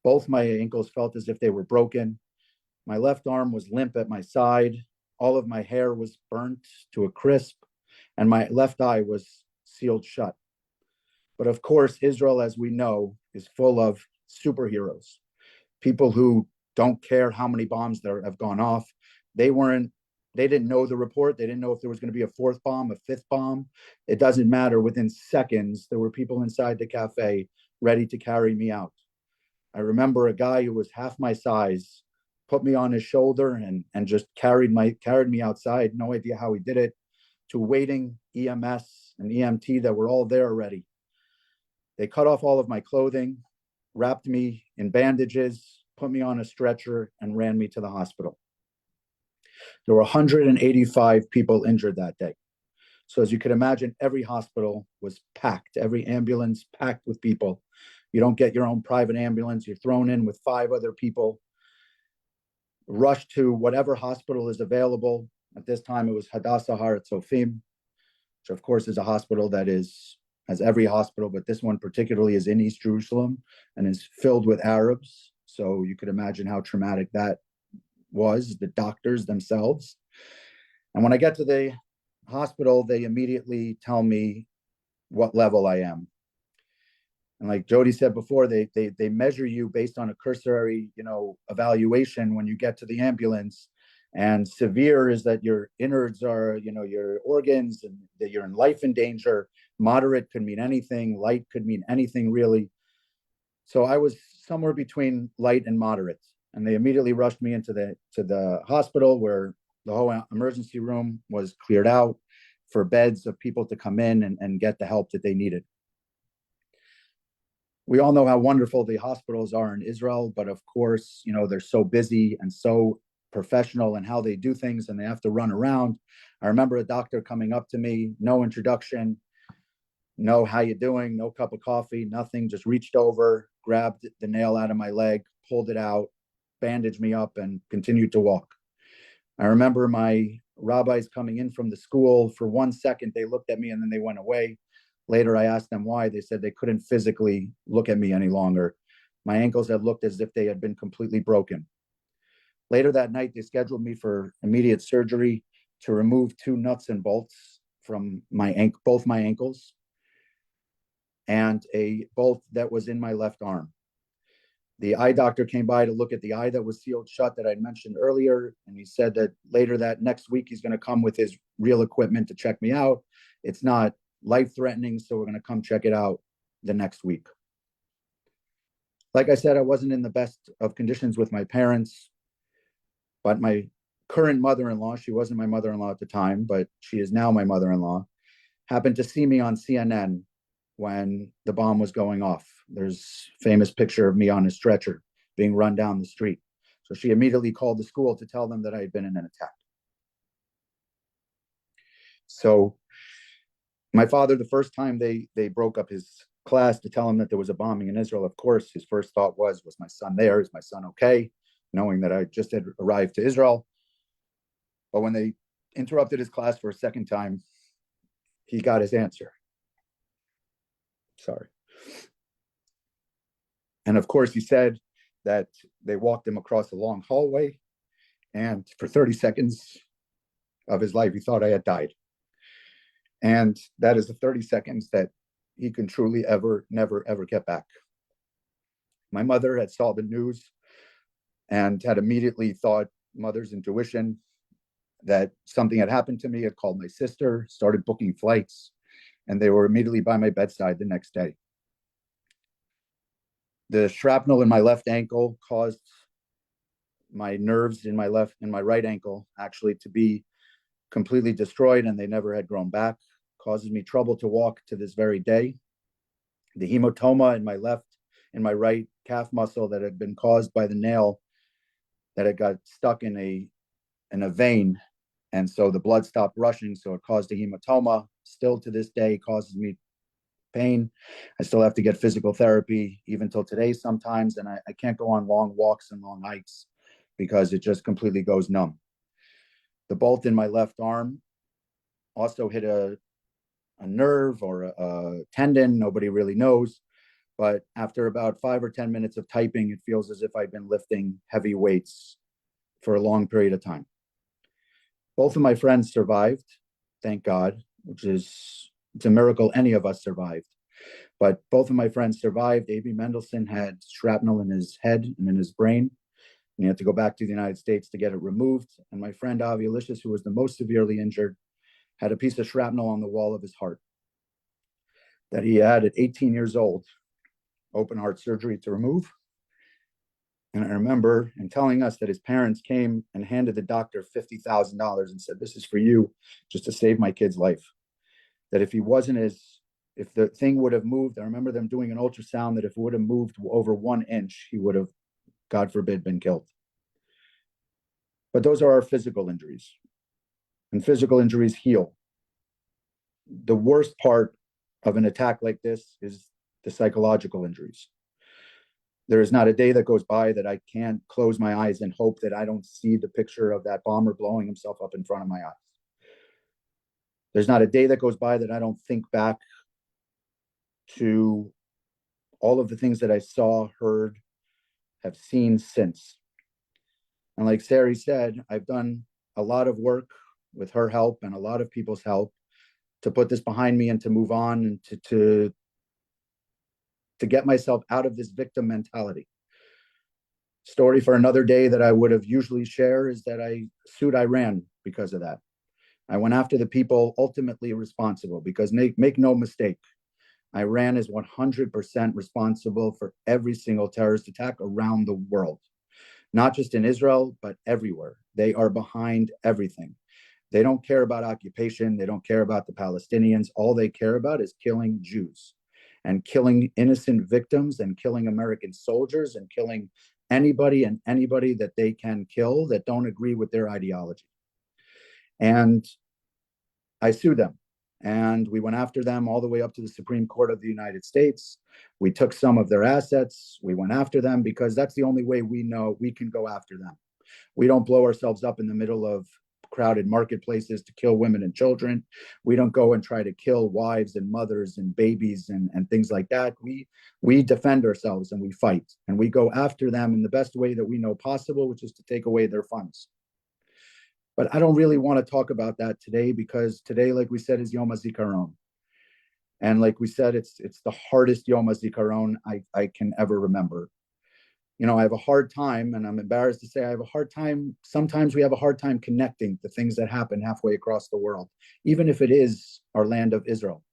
Both my ankles felt as if they were broken. My left arm was limp at my side. All of my hair was burnt to a crisp, and my left eye was sealed shut. But of course, Israel, as we know, is full of superheroes, people who don't care how many bombs there have gone off. They didn't know the report. They didn't know if there was going to be a fourth bomb, a fifth bomb. It doesn't matter. Within seconds, there were people inside the cafe ready to carry me out. I remember a guy who was half my size put me on his shoulder and just carried me outside. No idea how he did it, to waiting EMS and EMT that were all there already. They cut off all of my clothing, wrapped me in bandages, put me on a stretcher, and ran me to the hospital. There were 185 people injured that day. So as you can imagine, every hospital was packed, every ambulance packed with people. You don't get your own private ambulance. You're thrown in with 5 other people, rushed to whatever hospital is available. At this time, it was Hadassah Har Tzofim, which of course is a hospital that is, as every hospital, but this one particularly is in East Jerusalem and is filled with Arabs. So you could imagine how traumatic that was, the doctors themselves. And when I get to the hospital, they immediately tell me what level I am. And like Jody said before, they measure you based on a cursory, evaluation when you get to the ambulance. And severe is that your innards are, your organs, and that you're in life and danger. Moderate could mean anything. Light could mean anything, really. So I was somewhere between light and moderate. And they immediately rushed me into the hospital, where the whole emergency room was cleared out for beds of people to come in and get the help that they needed. We all know how wonderful the hospitals are in Israel, but of course, they're so busy and so professional in how they do things, and they have to run around. I remember a doctor coming up to me, no introduction, no how you doing, no cup of coffee, nothing, just reached over, grabbed the nail out of my leg, pulled it out, bandaged me up, and continued to walk. I remember my rabbis coming in from the school. For 1 second, they looked at me and then they went away. Later, I asked them why. They said they couldn't physically look at me any longer. My ankles had looked as if they had been completely broken. Later that night, they scheduled me for immediate surgery to remove 2 nuts and bolts from both my ankles, and a bolt that was in my left arm. The eye doctor came by to look at the eye that was sealed shut that I mentioned earlier, and he said that later that next week, he's going to come with his real equipment to check me out. It's not life-threatening, so we're going to come check it out the next week. Like I said, I wasn't in the best of conditions with my parents, but my current mother-in-law, she wasn't my mother-in-law at the time, but she is now my mother-in-law, happened to see me on CNN when the bomb was going off. There's a famous picture of me on a stretcher being run down the street. So she immediately called the school to tell them that I had been in an attack. So my father, the first time they broke up his class to tell him that there was a bombing in Israel. Of course, his first thought was my son there? Is my son okay? Knowing that I just had arrived to Israel. But when they interrupted his class for a second time, he got his answer. Sorry. And of course, he said that they walked him across a long hallway, and for 30 seconds of his life, he thought I had died. And that is the 30 seconds that he can truly never, ever get back. My mother had saw the news and had immediately thought, mother's intuition, that something had happened to me, had called my sister, started booking flights, and they were immediately by my bedside the next day. The shrapnel in my left ankle caused my nerves in my right ankle actually to be completely destroyed, and they never had grown back. Causes me trouble to walk to this very day. The hematoma in my right calf muscle that had been caused by the nail that had got stuck in a vein, and so the blood stopped rushing, so it caused a hematoma. Still to this day causes me pain. I still have to get physical therapy even till today sometimes, and I can't go on long walks and long hikes because it just completely goes numb. The bolt in my left arm also hit a nerve or a tendon, nobody really knows. But after about 5 or 10 minutes of typing, it feels as if I've been lifting heavy weights for a long period of time. Both of my friends survived, thank God, it's a miracle any of us survived. But both of my friends survived. A.B. Mendelson had shrapnel in his head and in his brain, and he had to go back to the United States to get it removed. And my friend Avi Alicius, who was the most severely injured, had a piece of shrapnel on the wall of his heart that he had at 18 years old, open heart surgery to remove. And I remember him telling us that his parents came and handed the doctor $50,000 and said, "This is for you, just to save my kid's life." That if the thing would have moved, I remember them doing an ultrasound, that if it would have moved over 1 inch, he would have, God forbid, been killed. But those are our physical injuries, and physical injuries heal. The worst part of an attack like this is the psychological injuries. There is not a day that goes by that I can't close my eyes and hope that I don't see the picture of that bomber blowing himself up in front of my eyes. There's not a day that goes by that I don't think back to all of the things that I saw, heard, have seen since. And like Sari said, I've done a lot of work with her help and a lot of people's help to put this behind me and to move on and to get myself out of this victim mentality. Story for another day that I would have usually share is that I sued Iran because of that. I went after the people ultimately responsible, because make no mistake, Iran is 100% responsible for every single terrorist attack around the world, not just in Israel, but everywhere. They are behind everything. They don't care about occupation. They don't care about the Palestinians. All they care about is killing Jews and killing innocent victims and killing American soldiers and killing anybody and anybody that they can kill that don't agree with their ideology. And I sued them, and we went after them all the way up to the Supreme Court of the United States. We took some of their assets. We went after them because that's the only way we know we can go after them. We don't blow ourselves up in the middle of crowded marketplaces to kill women and children. We don't go and try to kill wives and mothers and babies and things like that. We defend ourselves and we fight, and we go after them in the best way that we know possible, which is to take away their funds. But I don't really want to talk about that today, because today, like we said, is Yom HaZikaron. And like we said, it's the hardest Yom HaZikaron I can ever remember. You know, I have a hard time, and I'm embarrassed to say I have a hard time. Sometimes we have a hard time connecting the things that happen halfway across the world, even if it is our land of Israel.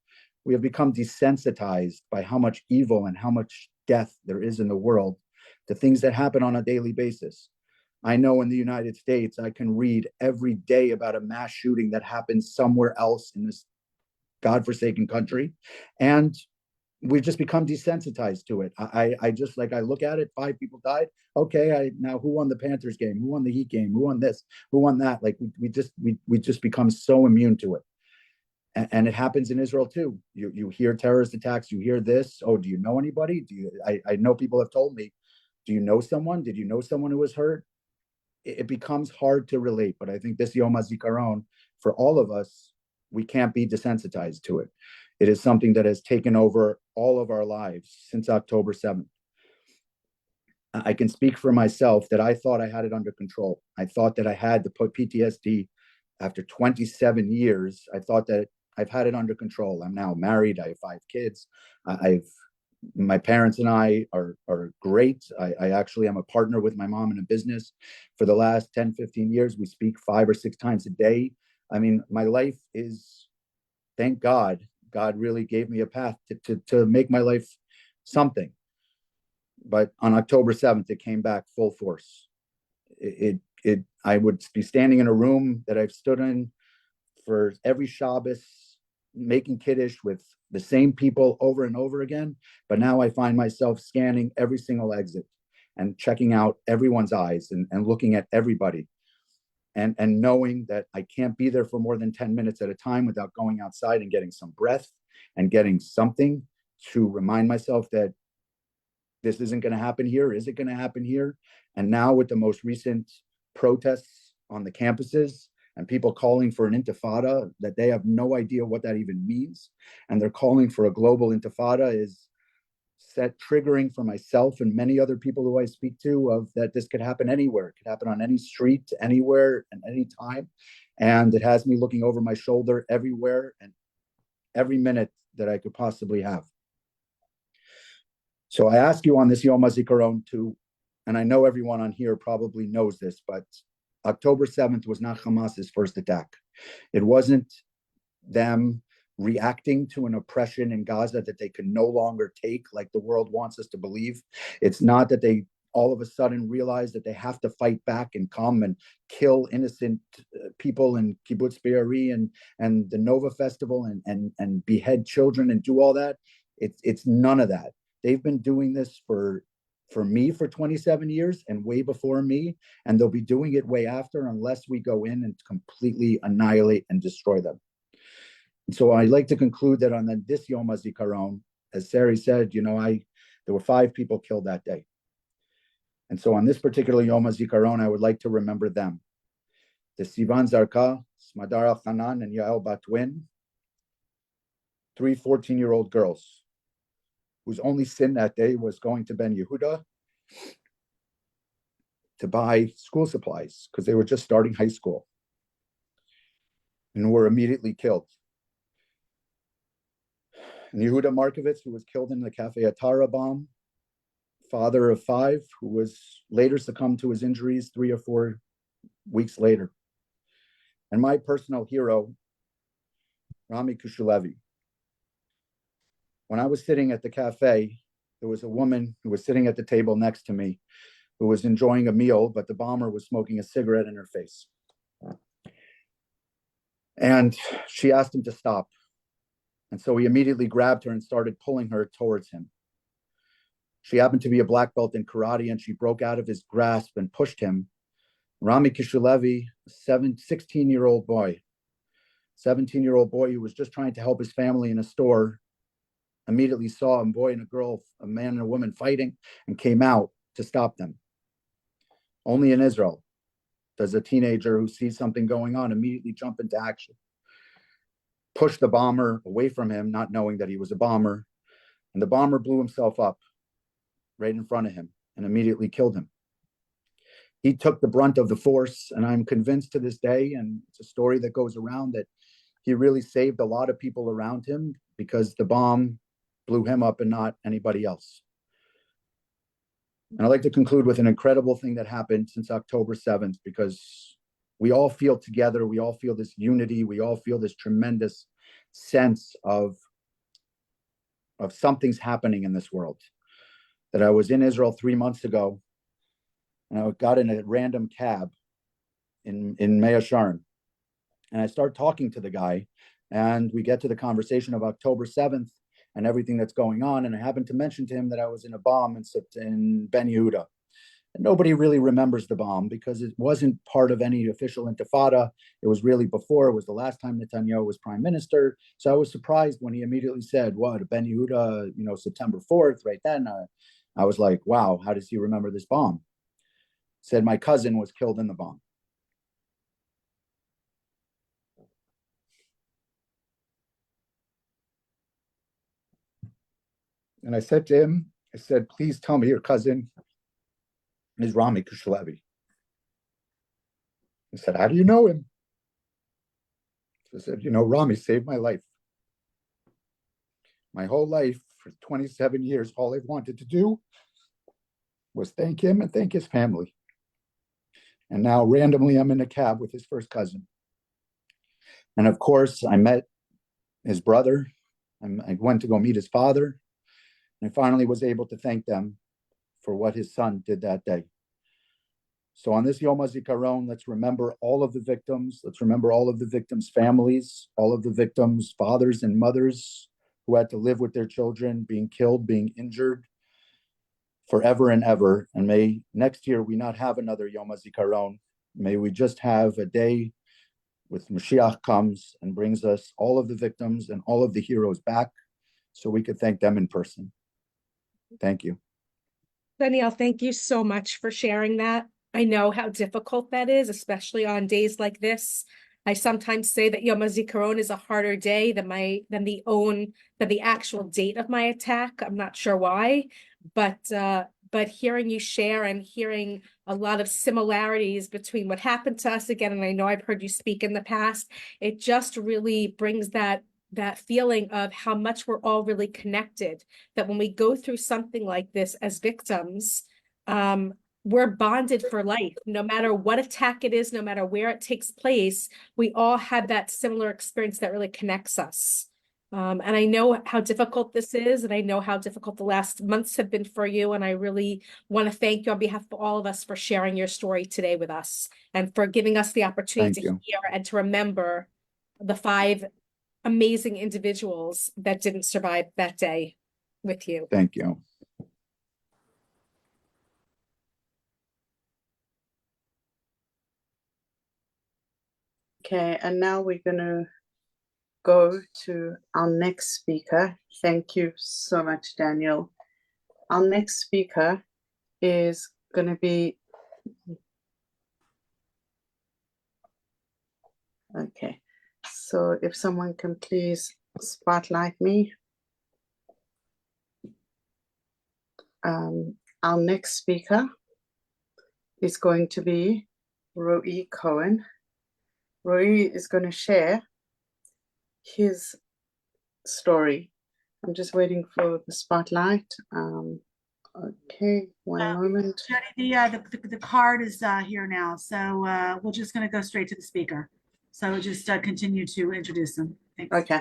We have become desensitized by how much evil and how much death there is in the world, the things that happen on a daily basis. I know in the United States, I can read every day about a mass shooting that happens somewhere else in this godforsaken country, and we've just become desensitized to it. I just, like, I look at it, 5 people died. Okay, now who won the Panthers game? Who won the Heat game? Who won this? Who won that? Like we just become so immune to it. And it happens in Israel too. You hear terrorist attacks, you hear this. Oh, do you know anybody? I know people have told me, do you know someone? Did you know someone who was hurt? It becomes hard to relate, but I think this Yom HaZikaron, for all of us, we can't be desensitized to it. It is something that has taken over all of our lives since October 7th. I can speak for myself that I thought I had it under control. I thought that I had the PTSD after 27 years. I thought that I've had it under control. I'm now married. I have 5 kids. My parents and I are great. I actually am a partner with my mom in a business. For the last 10, 15 years, we speak 5 or 6 times a day. I mean, my life is, thank God, God really gave me a path to make my life something. But on October 7th, it came back full force. I would be standing in a room that I've stood in for every Shabbos, making Kiddush with the same people over and over again. But now I find myself scanning every single exit and checking out everyone's eyes and looking at everybody and knowing that I can't be there for more than 10 minutes at a time without going outside and getting some breath and getting something to remind myself that this isn't going to happen here. Is it going to happen here? And now with the most recent protests on the campuses and people calling for an intifada, that they have no idea what that even means. And they're calling for a global intifada is set triggering for myself and many other people who I speak to of that this could happen anywhere. It could happen on any street, anywhere, and any time. And it has me looking over my shoulder everywhere and every minute that I could possibly have. So I ask you on this Yom HaZikaron to, and I know everyone on here probably knows this, but October 7th was not Hamas's first attack. It wasn't them reacting to an oppression in Gaza that they can no longer take, like the world wants us to believe. It's not that they all of a sudden realize that they have to fight back and come and kill innocent people in Kibbutz Be'eri and the Nova Festival and behead children and do all that. It's none of that. They've been doing this for me for 27 years and way before me, and they'll be doing it way after unless we go in and completely annihilate and destroy them. And so I'd like to conclude that on this Yom HaZikaron, as Sari said, there were 5 people killed that day. And so on this particular Yom HaZikaron, I would like to remember them. The Sivan Zarka, Smadar Al-Hanan, and Yael Batwin, 3 14-year-old girls, whose only sin that day was going to Ben Yehuda to buy school supplies because they were just starting high school and were immediately killed. And Yehuda Markovitz, who was killed in the Cafe Atara bomb, father of 5, who was later succumbed to his injuries 3 or 4 weeks later. And my personal hero, Rami Kushulevi. When I was sitting at the cafe, there was a woman who was sitting at the table next to me who was enjoying a meal, but the bomber was smoking a cigarette in her face. And she asked him to stop. And so he immediately grabbed her and started pulling her towards him. She happened to be a black belt in karate, and she broke out of his grasp and pushed him. Rami Kishulevi, a 16-year-old boy, 17-year-old boy who was just trying to help his family in a store, immediately saw a boy and a girl, a man and a woman fighting, and came out to stop them. Only in Israel does a teenager who sees something going on immediately jump into action, push the bomber away from him, not knowing that he was a bomber, and the bomber blew himself up right in front of him and immediately killed him. He took the brunt of the force, and I'm convinced to this day, and it's a story that goes around, that he really saved a lot of people around him because the bomb blew him up and not anybody else. And I'd like to conclude with an incredible thing that happened since October 7th, because we all feel together, we all feel this unity, we all feel this tremendous sense of something's happening in this world. That I was in Israel 3 months ago, and I got in a random cab in Mea Shearim, and I start talking to the guy, and we get to the conversation of October 7th and everything that's going on, and I happened to mention to him that I was in a bomb in Ben Yehuda, Nobody really remembers the bomb because it wasn't part of any official intifada. It was really before. It was the last time Netanyahu was prime minister. So I was surprised when he immediately said, "What, Ben Yehuda, September 4th." Right then, I was like, "Wow, how does he remember this bomb?" Said my cousin was killed in the bomb. And I said to him, I said, "Please tell me your cousin is Rami Kushlevi." He said, "How do you know him?" So I said, "Rami saved my life. My whole life for 27 years, all I wanted to do was thank him and thank his family. And now randomly I'm in a cab with his first cousin. And of course, I met his brother. I went to go meet his father. And I finally was able to thank them for what his son did that day. So on this Yom HaZikaron, let's remember all of the victims. Let's remember all of the victims' families, all of the victims' fathers and mothers who had to live with their children being killed, being injured forever and ever. And may next year we not have another Yom HaZikaron. May we just have a day with Mashiach comes and brings us all of the victims and all of the heroes back so we could thank them in person. Thank you. Danielle, thank you so much for sharing that. I know how difficult that is, especially on days like this. I sometimes say that Yom HaZikaron is a harder day than the actual date of my attack. I'm not sure why, but hearing you share and hearing a lot of similarities between what happened to us again, and I know I've heard you speak in the past, it just really brings that feeling of how much we're all really connected, that when we go through something like this as victims, we're bonded for life. No matter what attack it is, no matter where it takes place, we all have that similar experience that really connects us. And I know how difficult this is, and I know how difficult the last months have been for you. And I really want to thank you on behalf of all of us for sharing your story today with us and for giving us the opportunity to hear and to remember the 5 amazing individuals that didn't survive that day with you. Thank you. Okay, and now we're going to go to our next speaker. Thank you so much, Daniel. Our next speaker is going to be, okay, so if someone can please spotlight me. Our next speaker is going to be Roy Cohen. Roy is going to share his story. I'm just waiting for the spotlight. Okay, one moment. Jody, the card is here now, so we're just going to go straight to the speaker. So just continue to introduce them. Thanks. Okay.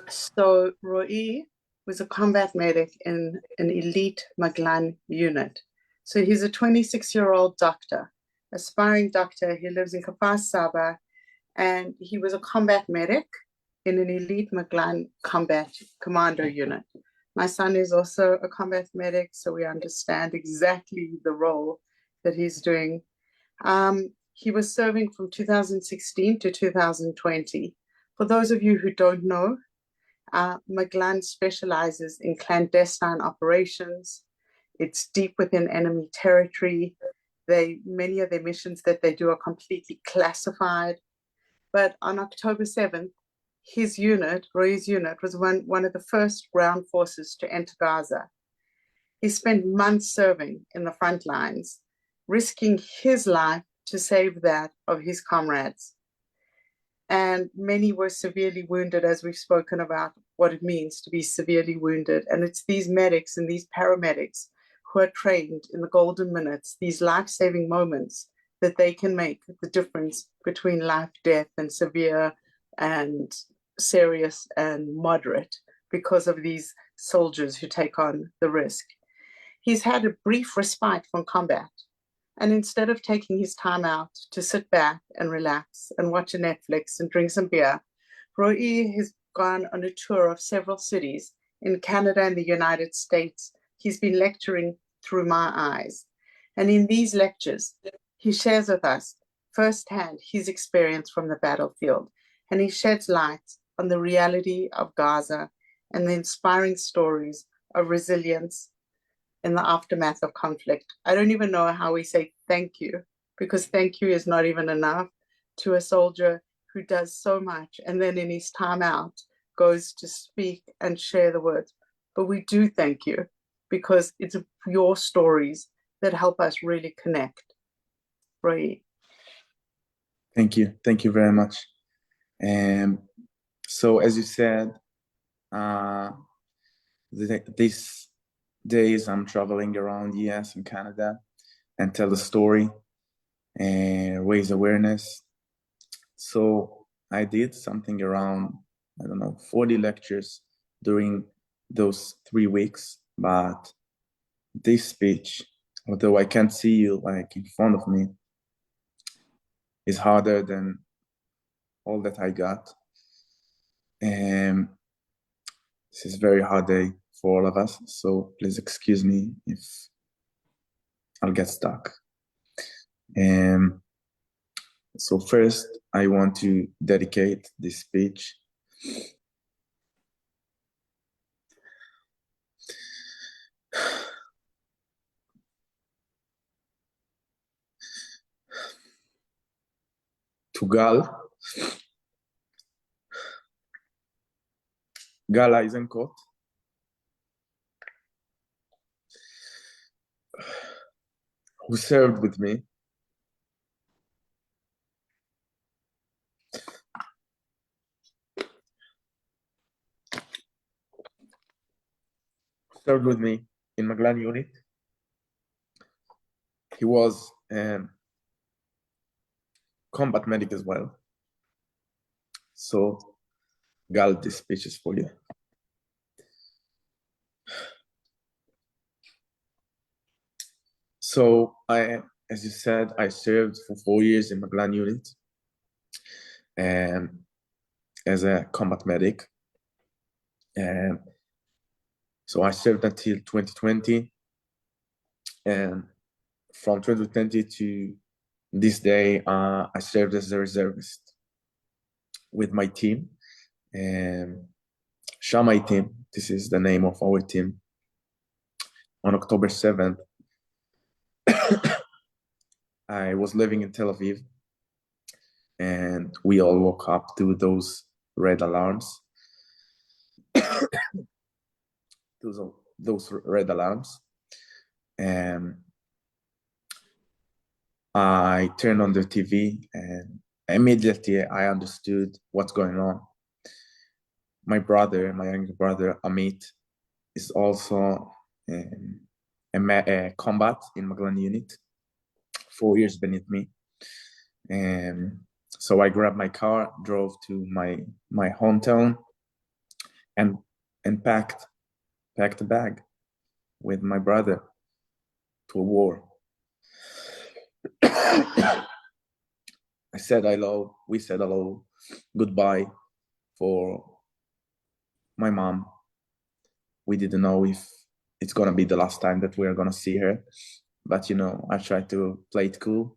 So Roy was a combat medic in an elite Maglan unit. So he's a 26-year-old doctor, aspiring doctor. He lives in Kfar Saba, and he was a combat medic in an elite Maglan combat commando unit. My son is also a combat medic, so we understand exactly the role that he's doing. He was serving from 2016 to 2020. For those of you who don't know, Maglan specializes in clandestine operations. It's deep within enemy territory. Many of their missions that they do are completely classified. But on October 7th, his unit, Roy's unit, was one of the first ground forces to enter Gaza. He spent months serving in the front lines, risking his life to save that of his comrades. And many were severely wounded, as we've spoken about what it means to be severely wounded. And it's these medics and these paramedics who are trained in the golden minutes, these life-saving moments, that they can make the difference between life, death, and severe and serious and moderate because of these soldiers who take on the risk. He's had a brief respite from combat. And instead of taking his time out to sit back and relax and watch a Netflix and drink some beer, Roy has gone on a tour of several cities in Canada and the United States. He's been lecturing through my eyes. And in these lectures, he shares with us firsthand his experience from the battlefield, and he sheds light on the reality of Gaza and the inspiring stories of resilience in the aftermath of conflict. I don't even know how we say thank you, because thank you is not even enough to a soldier who does so much and then in his time out goes to speak and share the words. But we do thank you because it's your stories that help us really connect. Right. Thank you. Thank you very much. So as you said, these days I'm traveling around US and Canada and tell the story and raise awareness. So I did something around, I don't know, 40 lectures during those 3 weeks. But this speech, although I can't see you like in front of me, is harder than all that I got. And this is a very hard day for all of us. So please excuse me if I'll get stuck. So first, I want to dedicate this speech to Gal Eisenkot, who served with me in Maglan unit. He was combat medic as well. So, Gal, this speech is for you. So, as you said, I served for 4 years in Maglan unit as a combat medic. So I served until 2020, and from 2020 to this day, I served as a reservist with my team, Shamai team. This is the name of our team. On October 7th, I was living in Tel Aviv, and we all woke up to those red alarms. those red alarms. I turned on the TV and immediately I understood what's going on. My younger brother, Amit, is also a combat in Maglan unit, 4 years beneath me. So I grabbed my car, drove to my hometown, and packed a bag with my brother to a war. We said hello, goodbye for my mom. We didn't know if it's gonna be the last time that we're gonna see her, but I tried to play it cool.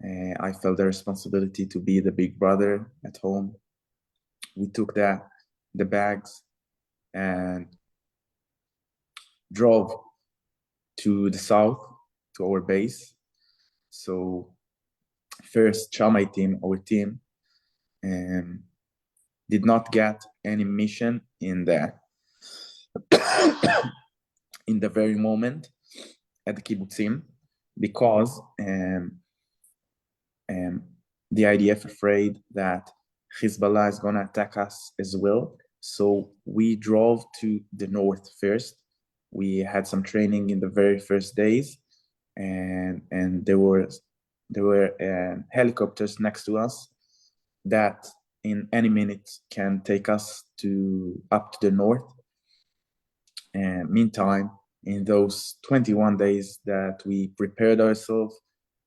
I felt the responsibility to be the big brother at home. We took the bags and drove to the south to our base. So first, Shamai team, our team, did not get any mission in the in the very moment at the kibbutzim, because the IDF afraid that Hezbollah is gonna attack us as well. So we drove to the north first. We had some training in the very first days, and there were helicopters next to us that in any minute can take us up to the north. And meantime, in those 21 days that we prepared ourselves,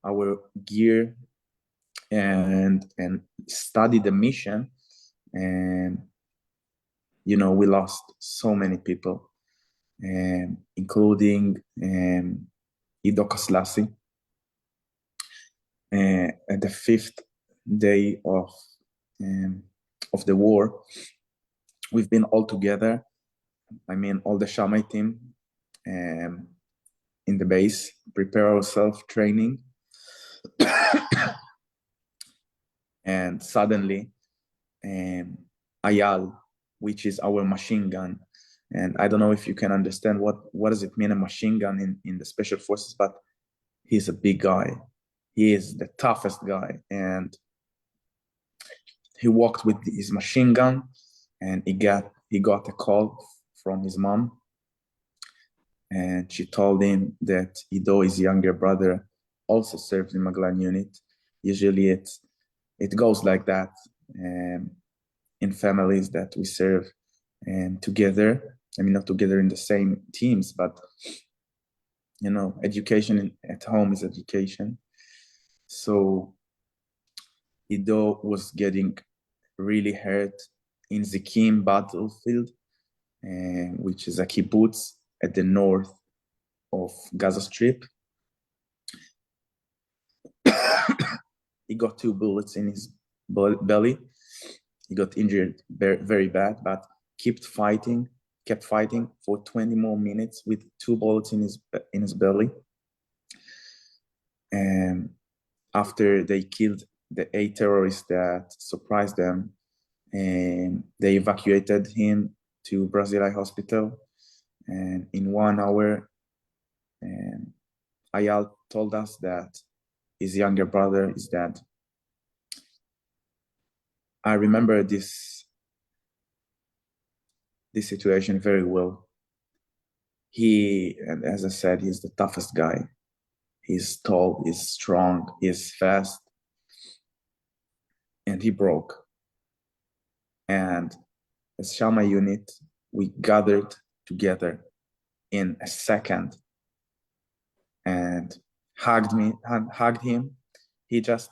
our gear, and studied the mission, and we lost so many people. including Ido Kaslassi. At the 5th day of the war, we've been all together. I mean, all the Shamai team in the base, prepare ourselves, training. And suddenly, Ayal, which is our machine gun, and I don't know if you can understand what does it mean, a machine gun in the special forces, but he's a big guy. He is the toughest guy, and he walked with his machine gun, and he got a call from his mom, and she told him that Ido, his younger brother, also served in Maglan unit. Usually it goes like that in families that we serve together. I mean, not together in the same teams, but you know, education at home is education. So Ido was getting really hurt in Zikim battlefield, which is a kibbutz at the north of Gaza Strip. He got 2 bullets in his belly. He got injured very, very bad, but kept fighting for 20 more minutes with 2 bullets in his belly. And after they killed the 8 terrorists that surprised them, and they evacuated him to Brazili Hospital. And in 1 hour, Ayal told us that his younger brother is dead. I remember this situation very well. And as I said, he's the toughest guy. He's tall, he's strong, he's fast, and he broke. And as Shamai unit, we gathered together in a second and hugged him. He just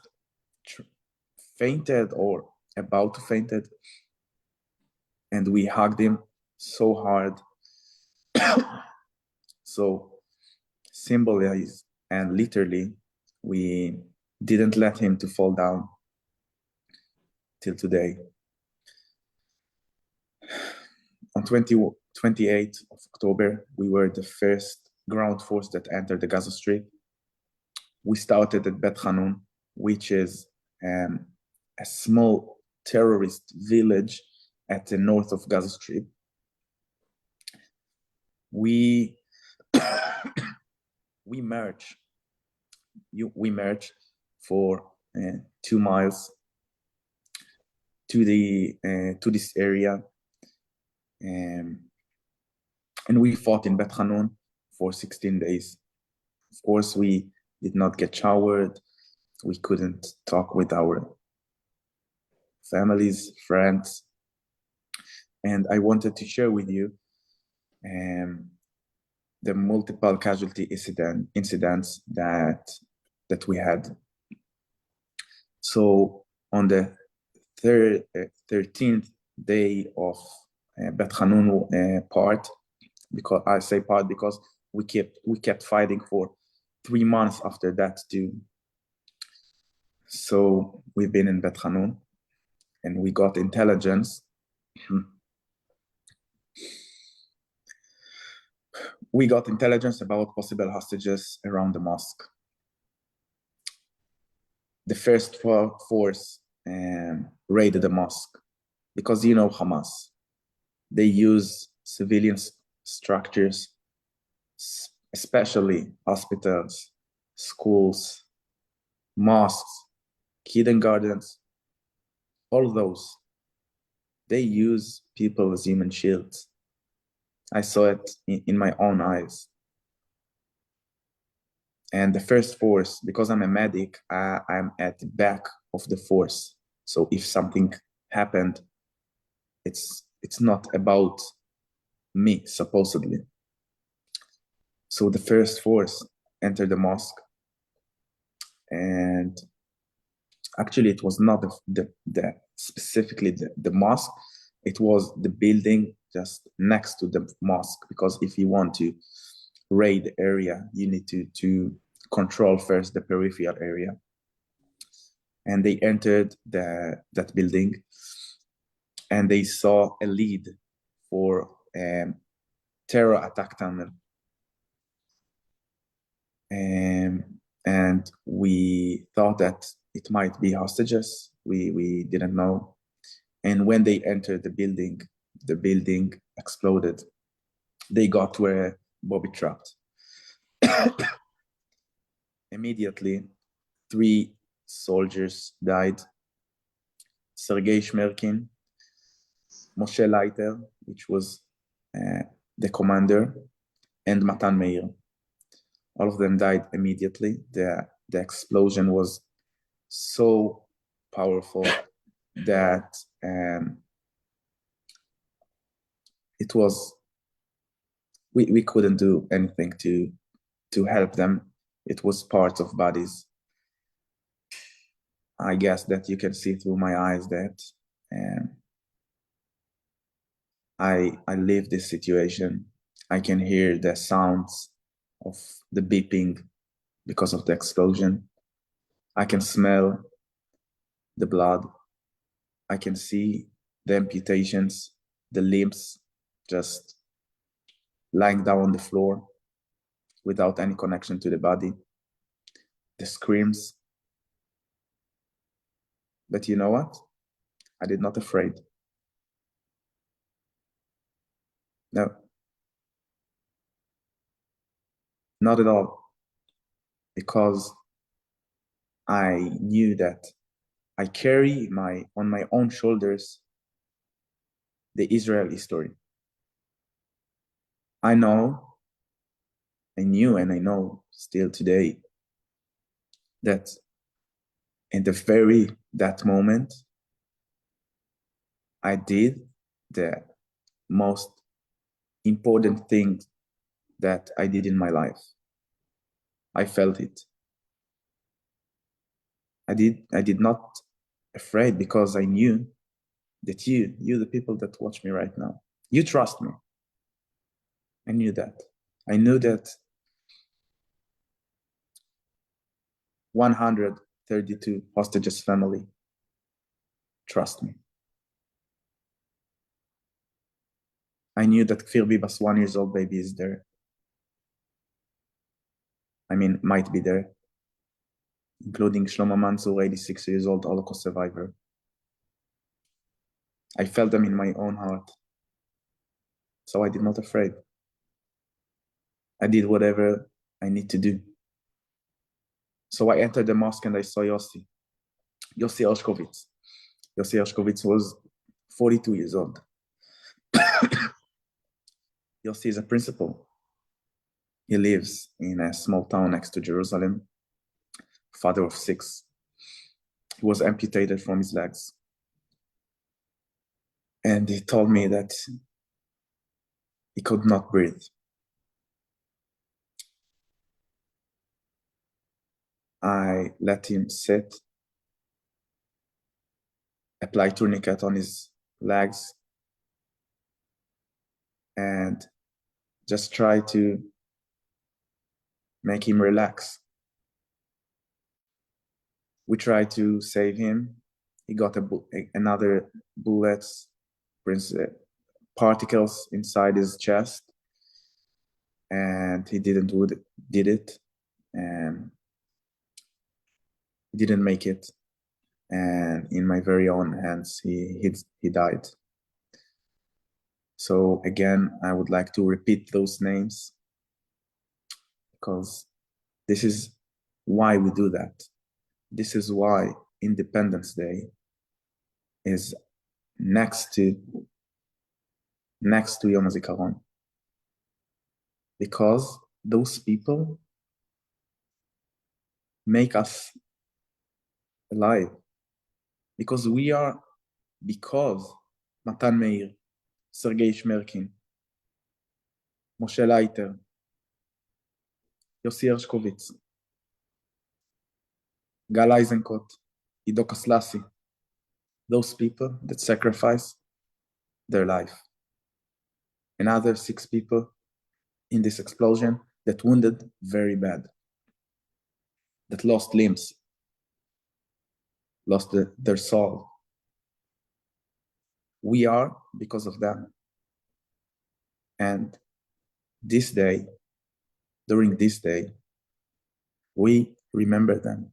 fainted or about to fainted, and we hugged him so hard. So symbolized and literally, we didn't let him to fall down till today. On 28th of October, we were the first ground force that entered the Gaza Strip. We started at Bet Hanun, which is a small terrorist village at the north of Gaza Strip. We marched for 2 miles to this area, and we fought in Bet Hanun for 16 days. Of course, we did not get showered. We couldn't talk with our families, friends, and I wanted to share with you the multiple casualty incidents that we had. So on the 13th day of Bet Hanun part, because I say part because we kept fighting for 3 months after that too. So we've been in Bet Hanun, and we got intelligence. We got intelligence about possible hostages around the mosque. The first force raided the mosque because you know Hamas. They use civilian structures, especially hospitals, schools, mosques, kindergartens, all of those. They use people as human shields. I saw it in my own eyes. And the first force, because I'm a medic, I'm at the back of the force. So if something happened, it's not about me, supposedly. So the first force entered the mosque. And actually, it was not specifically the mosque, it was the building just next to the mosque, because if you want to raid the area, you need to control first the peripheral area. And they entered that building, and they saw a lead for terror attack tunnel. And we thought that it might be hostages. We didn't know. And when they entered the building exploded. They got where Bobby trapped. Immediately, 3 soldiers died. Sergei Shmerkin, Moshe Leiter, which was the commander, and Matan Meir. All of them died immediately. The explosion was so powerful that it was, we couldn't do anything to help them. It was part of bodies. I guess that you can see through my eyes that I live this situation. I can hear the sounds of the beeping because of the explosion. I can smell the blood. I can see the amputations, the limbs just lying down on the floor without any connection to the body, the screams. But you know what? I did not afraid. No. Not at all. Because I knew that I carry on my own shoulders the Israeli story. I knew and I know still today that in that moment, I did the most important thing that I did in my life. I felt it. I did not afraid because I knew that you, the people that watch me right now, you trust me. I knew that. I knew that 132 hostages family trust me. I knew that Kfir Biba's 1 year old baby is there. I mean, might be there, including Shlomo Mansour, 86 years old Holocaust survivor. I felt them in my own heart. So I did not afraid. I did whatever I need to do. So I entered the mosque and I saw Yossi Hershkovitz. Yossi Hershkovitz was 42 years old. Yossi is a principal. He lives in a small town next to Jerusalem, father of 6. He was amputated from his legs. And he told me that he could not breathe. I let him sit, apply tourniquet on his legs, and just try to make him relax. We tried to save him. He got another bullets, particles inside his chest, and he did it. He didn't make it, and in my very own hands, he died. So again, I would like to repeat those names because this is why we do that. This is why Independence Day is next to Yom HaZikaron. Because those people make us alive. Because Matan Meir, Sergei Shmerkin, Moshe Leiter, Yossi Hershkovitz, Gal Eisenkot, Ido Kaslassi, those people that sacrifice, their life. Another 6 people in this explosion that wounded very bad, that lost limbs, lost their soul. We are because of them. And this day, during this day, we remember them.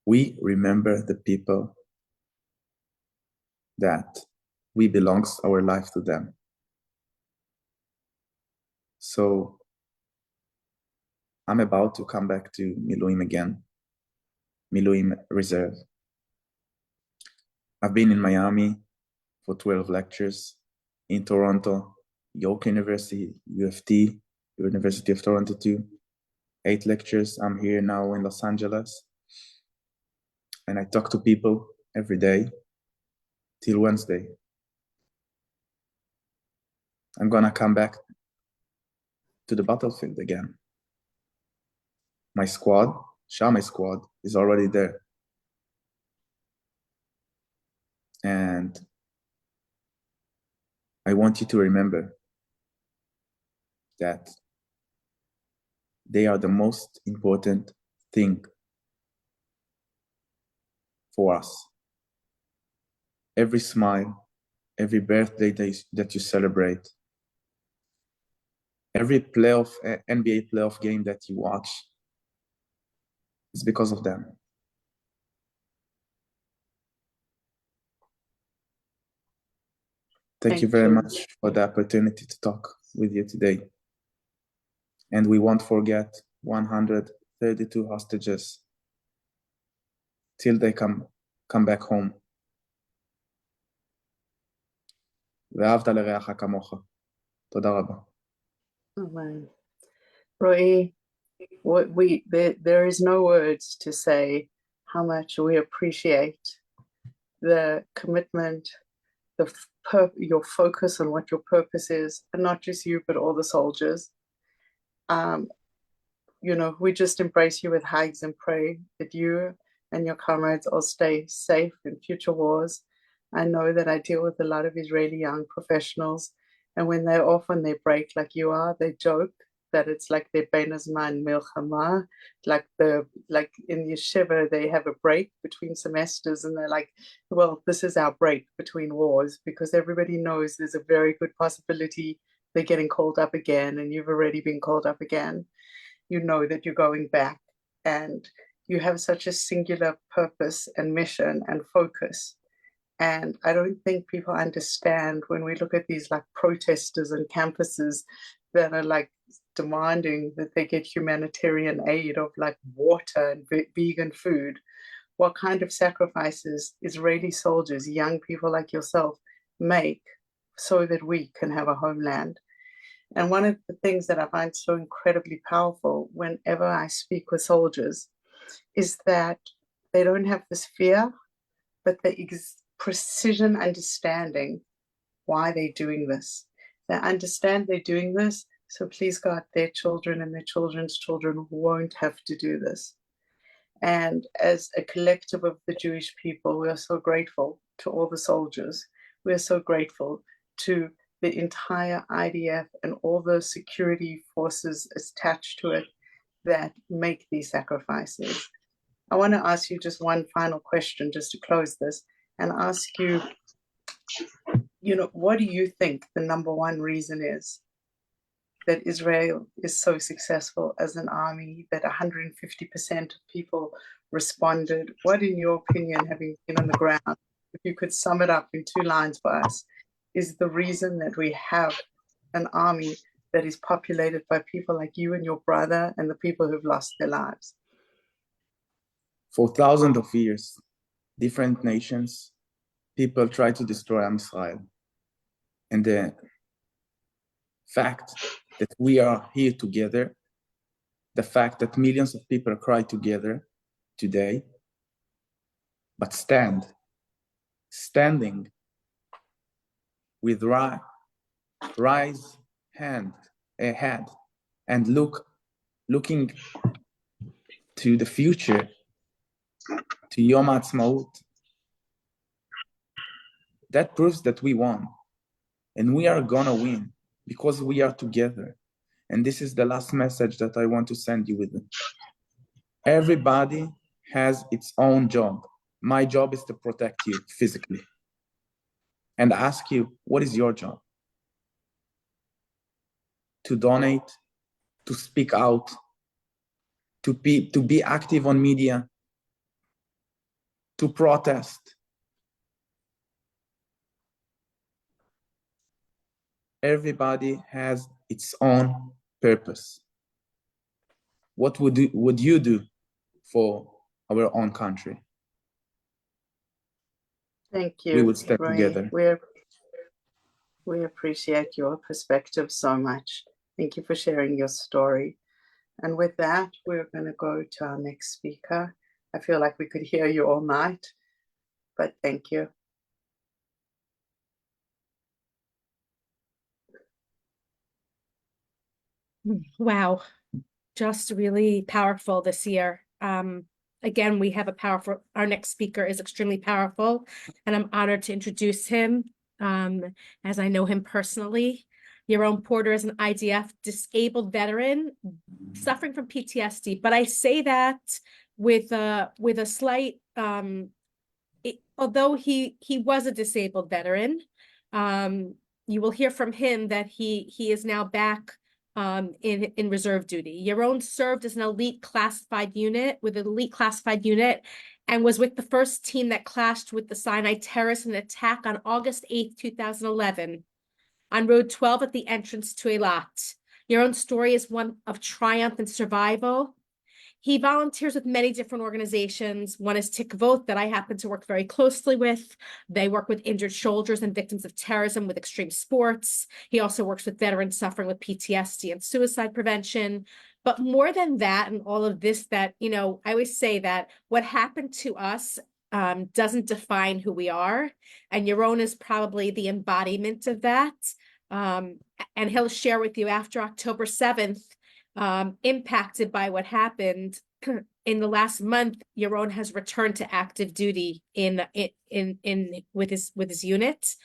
We remember the people that we belongs our life to them. So I'm about to come back to Miluim again, Miluim Reserve. I've been in Miami for 12 lectures, in Toronto, York University, UFT, University of Toronto too, 8 lectures. I'm here now in Los Angeles. And I talk to people every day till Wednesday. I'm gonna come back to the battlefield again. My squad, Shammai squad, is already there. And I want you to remember that they are the most important thing for us. Every smile, every birthday that you celebrate, every NBA playoff game that you watch, is because of them. Thank you very much for the opportunity to talk with you today. And we won't forget 132 hostages till they come back home. ואהבת לרעך כמוך. תודה רבה. Amen. Roy, there is no words to say how much we appreciate the commitment, your focus on what your purpose is, and not just you, but all the soldiers. You know, we just embrace you with hugs and pray that you and your comrades all stay safe in future wars. I know that I deal with a lot of Israeli young professionals, and when they're off on their break like you are, they joke that it's like their Bein Hazman Milchama, like in yeshiva they have a break between semesters, and they're like, well, this is our break between wars, because everybody knows there's a very good possibility they're getting called up again, and you've already been called up again. You know that you're going back, and you have such a singular purpose and mission and focus. And I don't think people understand when we look at these like protesters and campuses that are like demanding that they get humanitarian aid of like water and vegan food, what kind of sacrifices Israeli soldiers, young people like yourself, make so that we can have a homeland. And one of the things that I find so incredibly powerful whenever I speak with soldiers is that they don't have this fear, but the precision understanding why they're doing this. They understand they're doing this, so please God, their children and their children's children won't have to do this. And as a collective of the Jewish people, we are so grateful to all the soldiers. We are so grateful to the entire IDF and all the security forces attached to it that make these sacrifices. I want to ask you just one final question just to close this, and ask you, what do you think the number one reason is that Israel is so successful as an army, that 150% of people responded? What, in your opinion, having been on the ground, if you could sum it up in 2 lines for us, is the reason that we have an army that is populated by people like you and your brother and the people who've lost their lives? For thousands of years, different nations, people try to destroy Am Yisrael. And the fact that we are here together, the fact that millions of people cry together today, but standing with rise hand ahead and looking to the future, to Yom Ha'atzmaut, That proves that we won. And we are gonna win because we are together. And this is the last message that I want to send you with. Everybody has its own job. My job is to protect you physically. And ask you, what is your job? To donate, to speak out, to be active on media, to protest. Everybody has its own purpose. What would you do for our own country? Thank We you, would step Roy. together. We appreciate your perspective so much. Thank you for sharing your story. And with that, we're going to go to our next speaker. I feel like we could hear you all night, but thank you. Wow, just really powerful this year. Again, we have our next speaker is extremely powerful, and I'm honored to introduce him, as I know him personally. Yaron Porter is an IDF disabled veteran suffering from PTSD, but I say that with a slight, although he was a disabled veteran, you will hear from him that he is now back in reserve duty. Yaron served as an elite classified unit and was with the first team that clashed with the Sinai terrorists in an attack on August 8th, 2011 on Road 12 at the entrance to Eilat. Yaron's story is one of triumph and survival. He volunteers with many different organizations. One is Tikvot that I happen to work very closely with. They work with injured soldiers and victims of terrorism with extreme sports. He also works with veterans suffering with PTSD and suicide prevention. But more than that, and all of this, that, I always say that what happened to us doesn't define who we are. And Yaron is probably the embodiment of that. And he'll share with you after October 7th, impacted by what happened in the last month, Yaron has returned to active duty with his unit.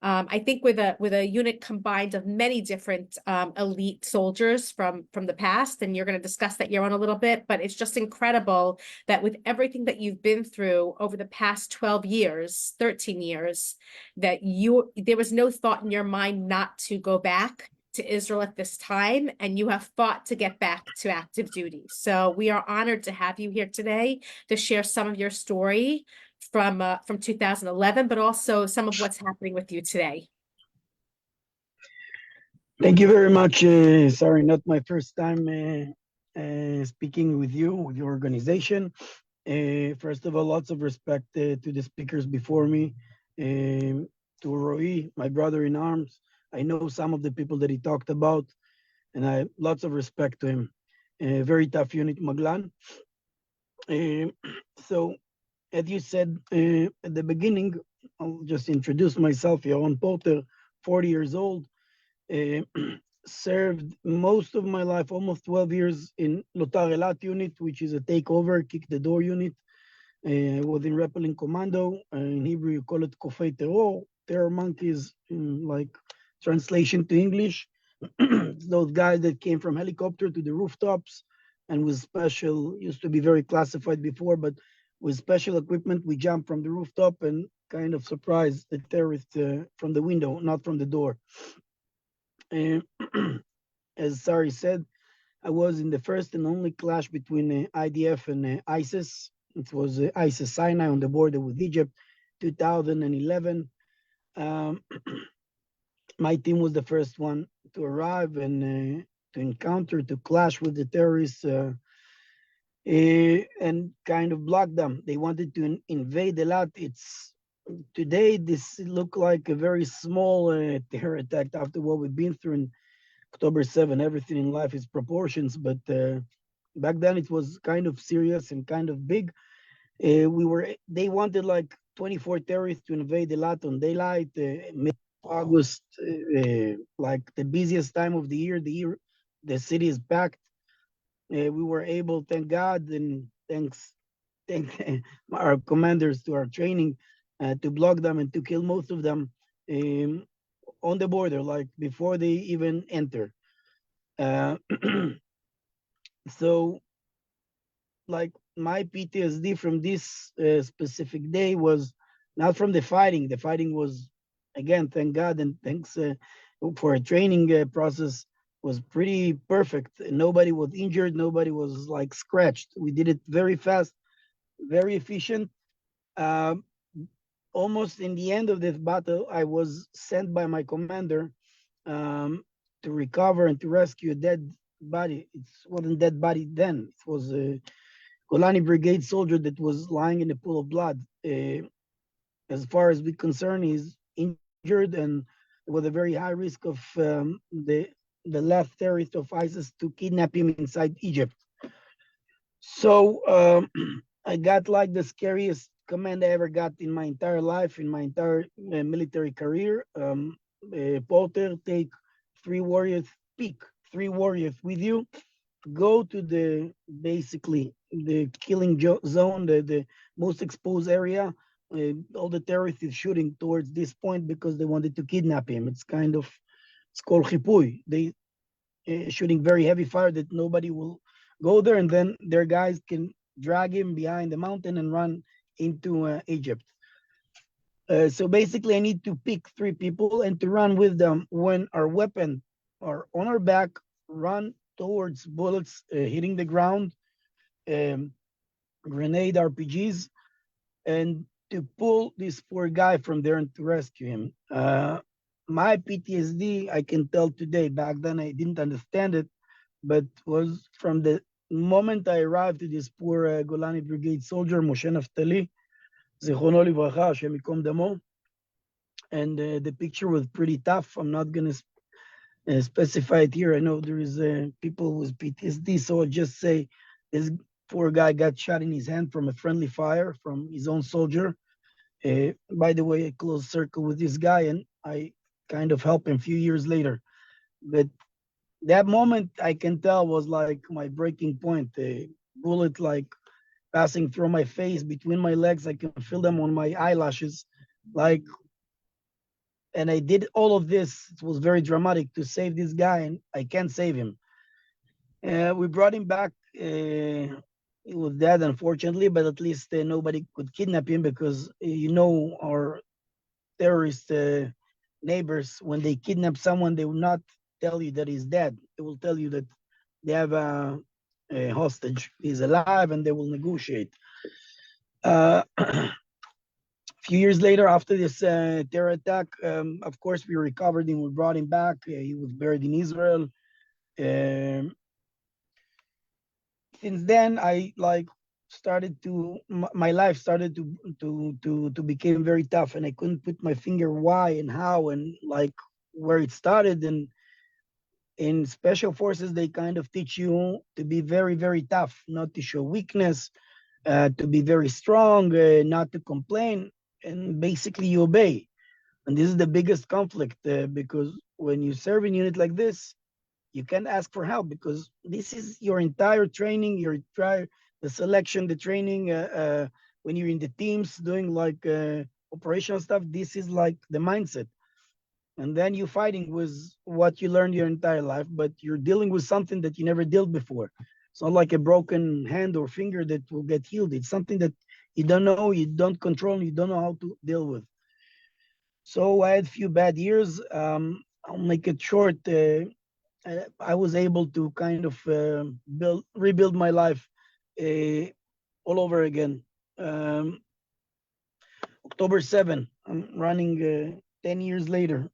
I think with a unit combined of many different elite soldiers from the past, and you're going to discuss that, Yaron, a little bit, but it's just incredible that with everything that you've been through over the past 13 years, that there was no thought in your mind not to go back to Israel at this time, and you have fought to get back to active duty. So we are honored to have you here today to share some of your story from 2011, but also some of what's happening with you today. Thank you very much. Sorry, not my first time speaking with your organization. First of all, lots of respect to the speakers before me, to Roy, my brother in arms. I know some of the people that he talked about, and I lots of respect to him. Very tough unit, Maglan. So, as you said at the beginning, I'll just introduce myself. Yaron Porter, 40 years old. Served most of my life, almost 12 years, in Lotar Eilat unit, which is a takeover, kick the door unit. Was in Repelling Commando. In Hebrew, you call it Kofei Terror. Terror monkeys, like translation to English. Those guys that came from helicopter to the rooftops and with special, used to be very classified before, but with special equipment, we jumped from the rooftop and kind of surprised the terrorist from the window, not from the door. As Sari said, I was in the first and only clash between IDF and ISIS. It was ISIS Sinai on the border with Egypt, 2011. My team was the first one to arrive and to encounter, to clash with the terrorists and kind of block them. They wanted to invade Eilat. Today, this looked like a very small terror attack after what we've been through in October 7. Everything in life is proportions, but back then it was kind of serious and kind of big. They wanted like 24 terrorists to invade Eilat on daylight, August, like the busiest time of the year. The city is packed. We were able, thank God, and thank our commanders to our training, to block them and to kill most of them on the border, like before they even enter. So, like my PTSD from this specific day was not from the fighting. The fighting was, again, thank God and thanks for a training process, was pretty perfect. Nobody was injured. Nobody was like scratched. We did it very fast, very efficient. Almost in the end of this battle, I was sent by my commander to recover and to rescue a dead body. It wasn't dead body then. It was a Golani Brigade soldier that was lying in a pool of blood. As far as we're concerned, he's injured and with a very high risk of the last terrorist of ISIS to kidnap him inside Egypt. So I got like the scariest command I ever got in my entire life, in my entire military career. Porter, take 3 warriors, pick 3 warriors with you, go to the basically the killing zone, the most exposed area. All the terrorists is shooting towards this point because they wanted to kidnap him. It's kind of, it's called chipui. They shooting very heavy fire that nobody will go there, and then their guys can drag him behind the mountain and run into Egypt. So basically, I need to pick 3 people and to run with them when our weapon are on our back, run towards bullets hitting the ground, grenade RPGs, and to pull this poor guy from there and to rescue him. My PTSD, I can tell today, back then I didn't understand it, but was from the moment I arrived to this poor Golani Brigade soldier, Moshe Naftali, Zichrono Livracha, Hashem Yikom Damo. And the picture was pretty tough. I'm not going to specify it here. I know there is people with PTSD, so I'll just say this poor guy got shot in his hand from a friendly fire from his own soldier. By the way, a close circle with this guy, and I kind of helped him a few years later. But that moment, I can tell, was like my breaking point. A bullet like passing through my face, between my legs. I can feel them on my eyelashes. Like, and I did all of this. It was very dramatic to save this guy, and I can't save him. We brought him back. He was dead, unfortunately, but at least nobody could kidnap him because, our terrorist neighbors, when they kidnap someone, they will not tell you that he's dead. They will tell you that they have a hostage. He's alive, and they will negotiate. A few years later, after this terror attack, of course, we recovered him. We brought him back. He was buried in Israel. Since then, I started to, my life started to become very tough, and I couldn't put my finger why and how and where it started. And in special forces, they kind of teach you to be very, very tough, not to show weakness, to be very strong, not to complain, and basically you obey. And this is the biggest conflict because when you serve in a unit like this, you can't ask for help because this is your entire training, the selection, the training, when you're in the teams doing operational stuff, this is like the mindset. And then you're fighting with what you learned your entire life, but you're dealing with something that you never dealt before. It's not like a broken hand or finger that will get healed. It's something that you don't know, you don't control, you don't know how to deal with. So I had a few bad years. I'll make it short. I was able to kind of rebuild my life all over again. October 7, I'm running 10 years later.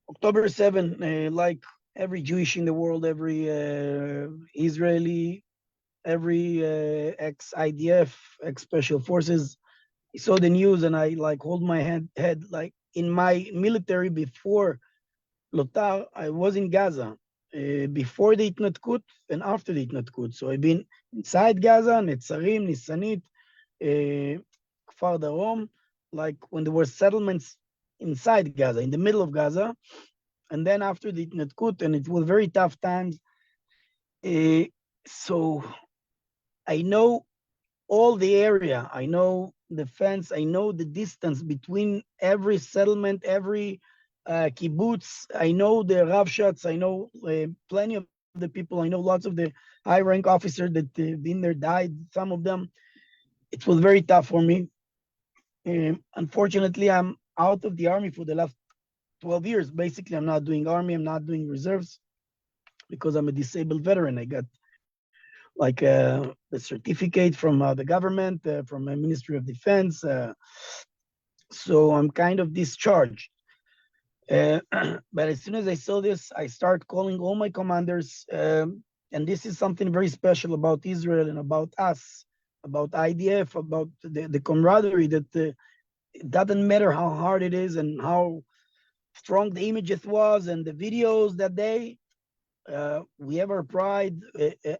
October 7, like every Jewish in the world, every Israeli, every ex-IDF, ex-Special Forces, I saw the news and I hold my head like in my military before Lotar, I was in Gaza before the Itnatkut and after the Itnatkut. So I've been inside Gaza, Netzarim, Nisanit, Kfar Darom, like when there were settlements inside Gaza, in the middle of Gaza. And then after the Itnatkut, and it was very tough times. So I know all the area. I know the fence. I know the distance between every settlement, every kibbutz. I know the Ravshats. I know plenty of the people. I know lots of the high rank officers that been there, died. Some of them. It was very tough for me. Unfortunately, I'm out of the army for the last 12 years. Basically, I'm not doing army. I'm not doing reserves because I'm a disabled veteran. I got like the certificate from the government, from the Ministry of Defense. So I'm kind of discharged. But as soon as I saw this, I start calling all my commanders. And this is something very special about Israel and about us, about IDF, about the camaraderie that it doesn't matter how hard it is and how strong the images was and the videos that day. We have our pride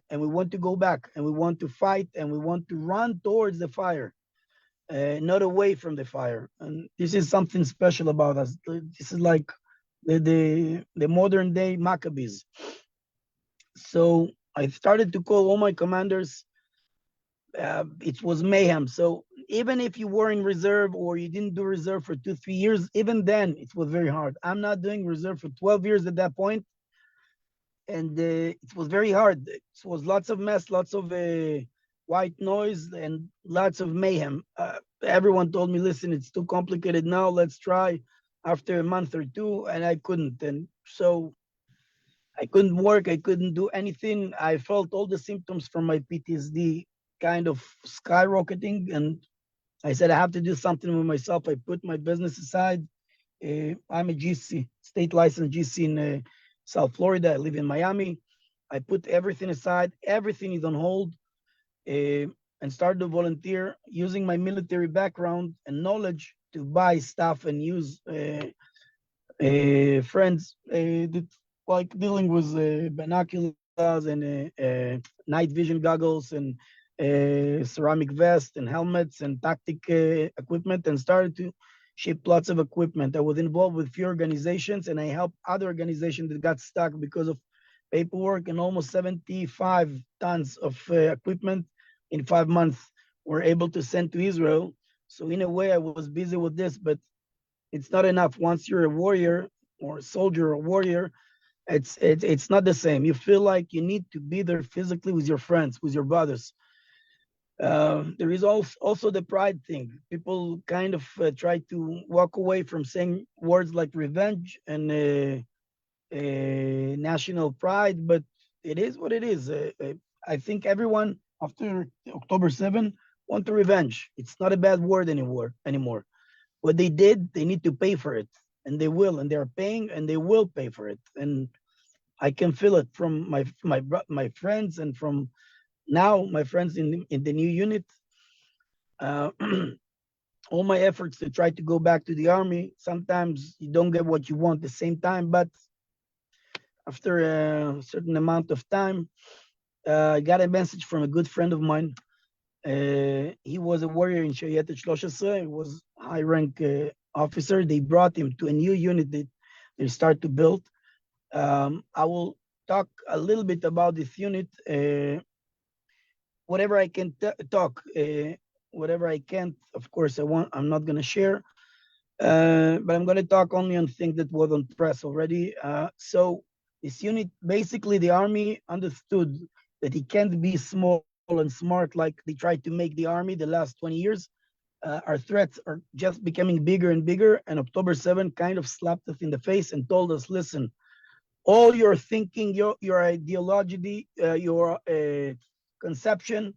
and we want to go back and we want to fight and we want to run towards the fire, not away from the fire. And this is something special about us. This is like the modern day Maccabees. So I started to call all my commanders. It was mayhem. So even if you were in reserve or you didn't do reserve for 2-3 years, even then it was very hard. I'm not doing reserve for 12 years at that point. And it was very hard. It was lots of mess, lots of white noise, and lots of mayhem. Everyone told me, listen, it's too complicated now. Let's try after a month or two. And I couldn't. And so I couldn't work. I couldn't do anything. I felt all the symptoms from my PTSD kind of skyrocketing. And I said, I have to do something with myself. I put my business aside. I'm a GC, state licensed GC in South Florida. I live in Miami. I put everything aside. Everything is on hold, and started to volunteer using my military background and knowledge to buy stuff and use friends that like dealing with binoculars and night vision goggles and ceramic vests and helmets and tactic equipment, and started to ship lots of equipment. I was involved with few organizations and I helped other organizations that got stuck because of paperwork, and almost 75 tons of equipment in 5 months were able to send to Israel. So in a way I was busy with this, but it's not enough. Once you're a warrior or a soldier or a warrior, it's not the same. You feel like you need to be there physically with your friends, with your brothers. There is also the pride thing. People kind of try to walk away from saying words like revenge and national pride, but it is what it is. I think everyone after October 7 want to revenge. It's not a bad word anymore. What they did, they need to pay for it, and they will, and they're paying, and they will pay for it. And I can feel it from my friends and from now my friends in the new unit. All my efforts to try to go back to the army, sometimes you don't get what you want at the same time, but after a certain amount of time, I got a message from a good friend of mine. He was a warrior in Shayetet 13. He was a high rank officer. They brought him to a new unit that they start to build. I will talk a little bit about this unit. Whatever I can talk, whatever I can't, of course, I'm not going to share. But I'm going to talk only on things that was on press already. So this unit, basically the army understood that it can't be small and smart like they tried to make the army the last 20 years. Our threats are just becoming bigger and bigger, and October 7 kind of slapped us in the face and told us, listen, all your thinking, your ideology, your conception,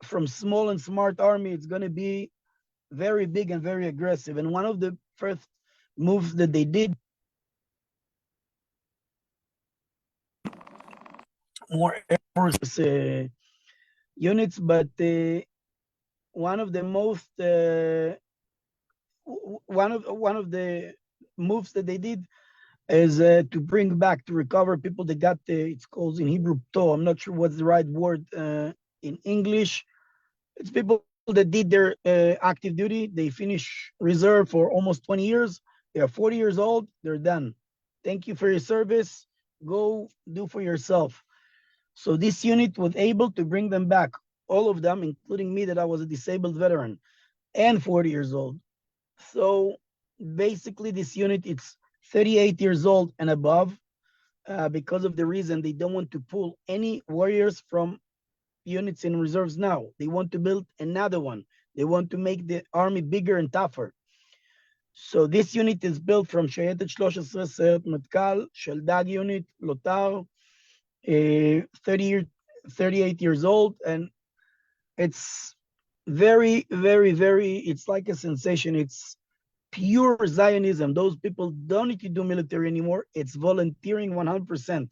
from small and smart army, it's going to be very big and very aggressive. And one of the first moves that they did, more Air Force units, but one of the most one of the moves that they did is to bring back, to recover people that got it's called in Hebrew pto. I'm not sure what's the right word in English. It's people that did their active duty. They finish reserve for almost 20 years. They are 40 years old. They're done. Thank you for your service. Go do for yourself. So this unit was able to bring them back, all of them, including me, that I was a disabled veteran and 40 years old. So basically, this unit, it's 38 years old and above, because of the reason they don't want to pull any warriors from units in reserves now. They want to build another one. They want to make the army bigger and tougher. So this unit is built from שייטת 13, סיירת מטכ"ל, שלדג unit, לוט"ר, 38 years old, and it's very, very, very, it's like a sensation. It's pure Zionism. Those people don't need to do military anymore. It's volunteering 100%.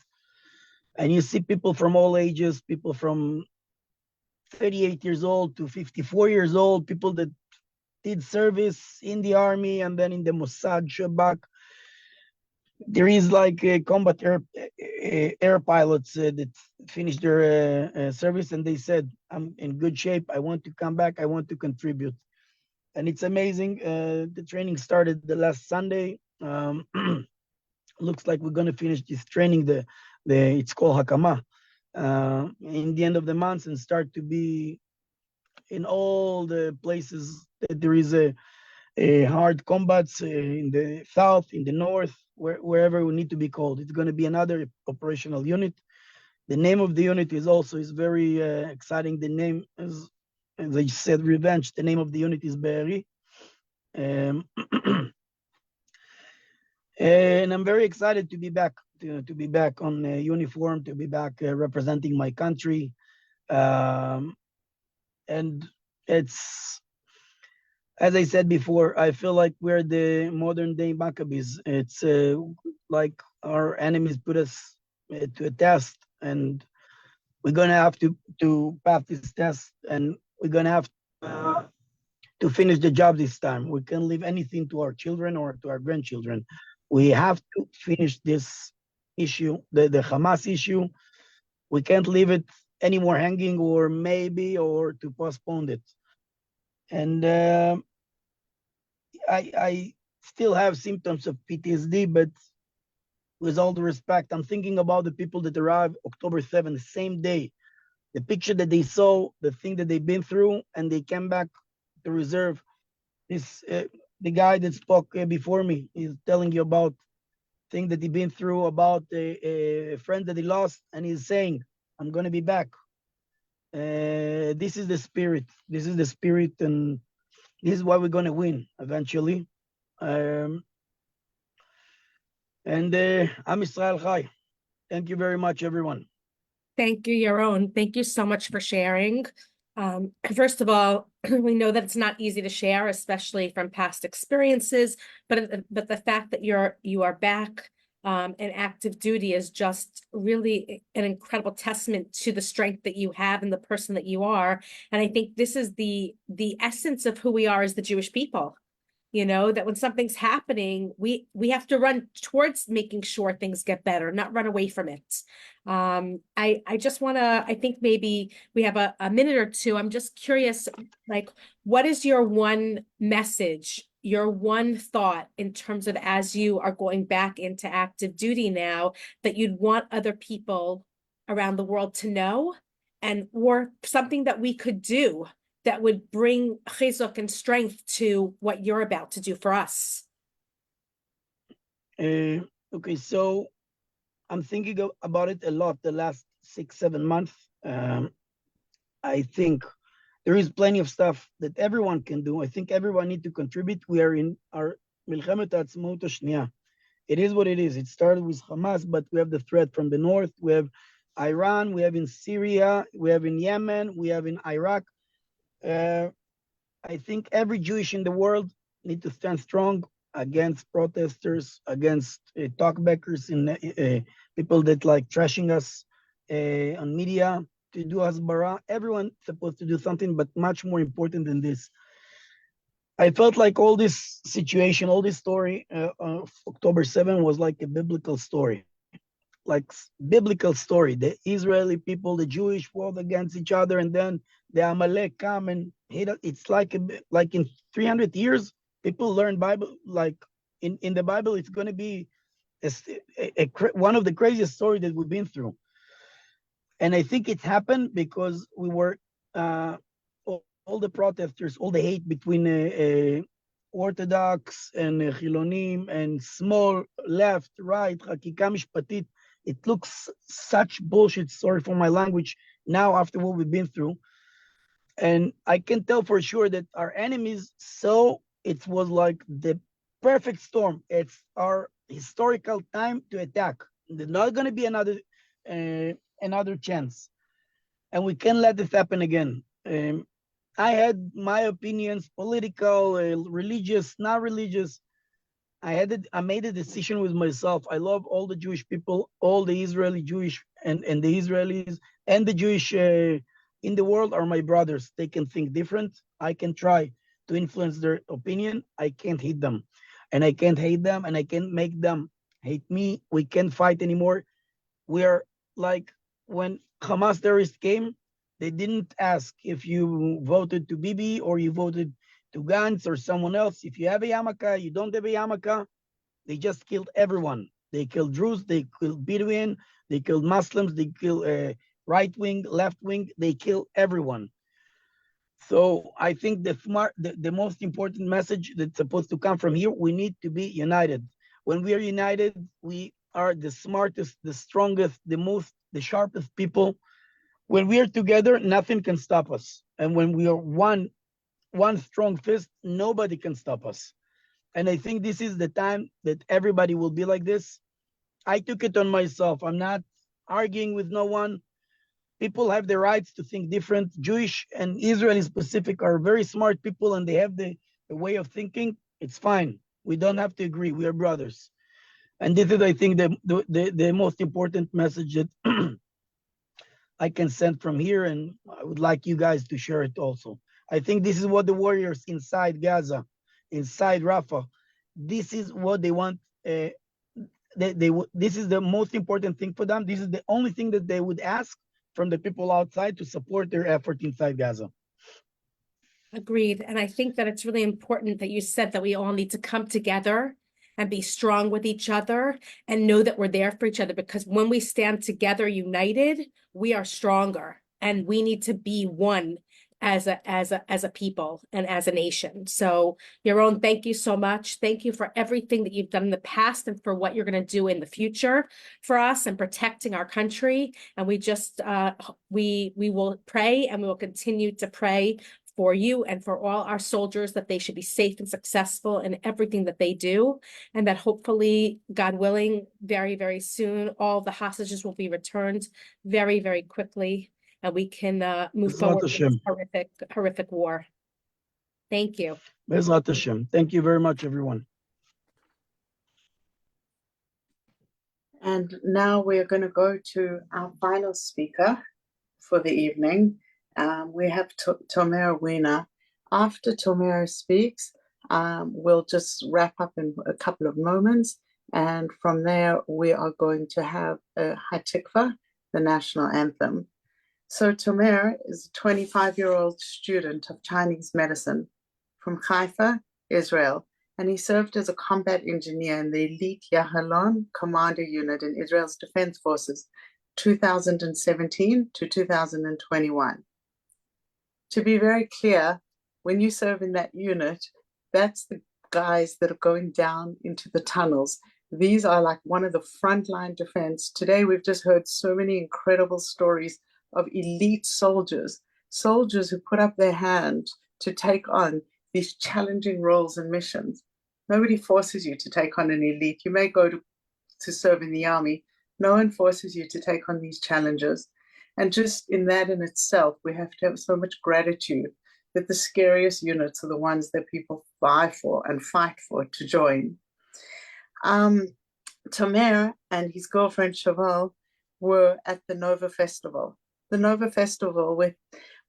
And you see people from all ages, people from 38 years old to 54 years old, people that did service in the army and then in the Mossad, Shabak. There is like a combat air pilots that finished their service, and they said, I'm in good shape. I want to come back. I want to contribute. And it's amazing. The training started the last Sunday. Looks like we're going to finish this training. It's called Hakama in the end of the month, and start to be in all the places that there is a hard combats in the south, in the north, wherever we need to be called. It's going to be another operational unit. The name of the unit is very exciting. The name is, as I said, Revenge. The name of the unit is Be'eri. And I'm very excited to be back, to be back on uniform, to be back representing my country. And it's, as I said before, I feel like we're the modern day Maccabees. It's like our enemies put us to a test, and we're going to have to pass this test, and we're going to have to finish the job this time. We can't leave anything to our children or to our grandchildren. We have to finish this issue, the Hamas issue. We can't leave it anymore hanging, or to postpone it. And I still have symptoms of PTSD, but with all the respect, I'm thinking about the people that arrived October 7th, the same day, the picture that they saw, the thing that they've been through, and they came back to reserve. The guy that spoke before me is telling you about thing that he's been through, about a friend that he lost, and he's saying, I'm going to be back. This is the spirit. This is the spirit, and this is why we're going to win eventually. And Am Yisrael Chai. Thank you very much, everyone. Thank you, Yaron. Thank you so much for sharing. First of all, we know that it's not easy to share, especially from past experiences, but the fact that you are back in active duty is just really an incredible testament to the strength that you have and the person that you are. And I think this is the essence of who we are as the Jewish people. You know, that when something's happening, we have to run towards making sure things get better, not run away from it. I just want to, I think maybe we have a minute or two. I'm just curious, like, what is your one message, your one thought in terms of as you are going back into active duty now that you'd want other people around the world to know, and or something that we could do that would bring chizuk and strength to what you're about to do for us? Okay, so I'm thinking about it a lot the last 6-7 months. I think there is plenty of stuff that everyone can do. I think everyone needs to contribute. We are in our Milchemet Ha'atzmaut Hashniya. It is what it is. It started with Hamas, but we have the threat from the north. We have Iran, we have in Syria, we have in Yemen, we have in Iraq. I think every Jewish in the world need to stand strong against protesters, against talkbackers, and people that like trashing us on media, to do hasbara. Everyone's supposed to do something, but much more important than this. I felt like all this situation, all this story of October 7 was like a biblical story. Like biblical story. The Israeli people, the Jewish fought against each other, and then the Amalek come and hit. It's like in 300 years, people learn Bible. Like in the Bible, it's going to be one of the craziest stories that we've been through. And I think it happened because we were all the protesters, all the hate between Orthodox and Chilonim and small, left, right, Hakika Mishpatit. It looks such bullshit, sorry for my language, now after what we've been through. And I can tell for sure that our enemies saw it was like the perfect storm. It's our historical time to attack. There's not going to be another chance. And we can't let this happen again. I had my opinions, political, religious, not religious. I made a decision with myself. I love all the Jewish people, all the Israeli Jewish and the Israelis and the Jewish in the world are my brothers. They can think different. I can try to influence their opinion. I can't hate them. And I can't hate them and I can't make them hate me. We can't fight anymore. We are like when Hamas terrorists came, they didn't ask if you voted to Bibi or you voted to Gantz or someone else. If you have a yarmulke, you don't have a yarmulke. They just killed everyone. They killed Druze, they killed Bedouin, they killed Muslims, they killed right wing, left wing, they kill everyone. So I think the most important message that's supposed to come from here, we need to be united. When we are united, we are the smartest, the strongest, the sharpest people. When we are together, nothing can stop us. And when we are one strong fist, nobody can stop us. And I think this is the time that everybody will be like this. I took it on myself. I'm not arguing with no one. People have the rights to think different. Jewish and Israeli specific are very smart people and they have the way of thinking. It's fine. We don't have to agree. We are brothers. And this is, I think, the most important message that I can send from here. And I would like you guys to share it also. I think this is what the warriors inside Gaza, inside Rafah, this is what they want. This is the most important thing for them. This is the only thing that they would ask from the people outside to support their effort inside Gaza. Agreed. And I think that it's really important that you said that we all need to come together and be strong with each other and know that we're there for each other, because when we stand together united, we are stronger and we need to be one as a people and as a nation. So Yaron, thank you so much. Thank you for everything that you've done in the past and for what you're going to do in the future for us and protecting our country. And we just, we will pray and we will continue to pray for you and for all our soldiers that they should be safe and successful in everything that they do. And that hopefully, God willing, very, very soon, all the hostages will be returned very, very quickly. And we can move Bezrat forward with Hashem. this horrific war. Thank you. Bezrat Hashem. Thank you very much, everyone. And now we're going to go to our final speaker for the evening. We have Tomer Weiner. After Tomer speaks, we'll just wrap up in a couple of moments. And from there, we are going to have Hatikva, the national anthem. So Tomer is a 25-year-old student of Chinese medicine from Haifa, Israel, and he served as a combat engineer in the elite Yahalon Commander Unit in Israel's Defense Forces, 2017 to 2021. To be very clear, when you serve in that unit, that's the guys that are going down into the tunnels. These are like one of the frontline defense. Today, we've just heard so many incredible stories of elite soldiers who put up their hand to take on these challenging roles and missions. Nobody forces you to take on an elite. You may go to serve in the army. No one forces you to take on these challenges. And just in that in itself, we have to have so much gratitude that the scariest units are the ones that people vie for and fight for to join. Tomer and his girlfriend Cheval were at the Nova Festival. The Nova Festival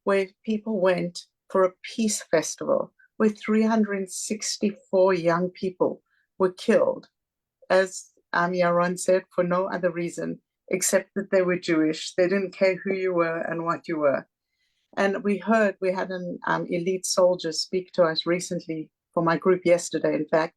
where people went for a peace festival, where 364 young people were killed, as Yaron said, for no other reason except that they were Jewish. They didn't care who you were and what you were. And we had an elite soldier speak to us recently for my group yesterday, in fact,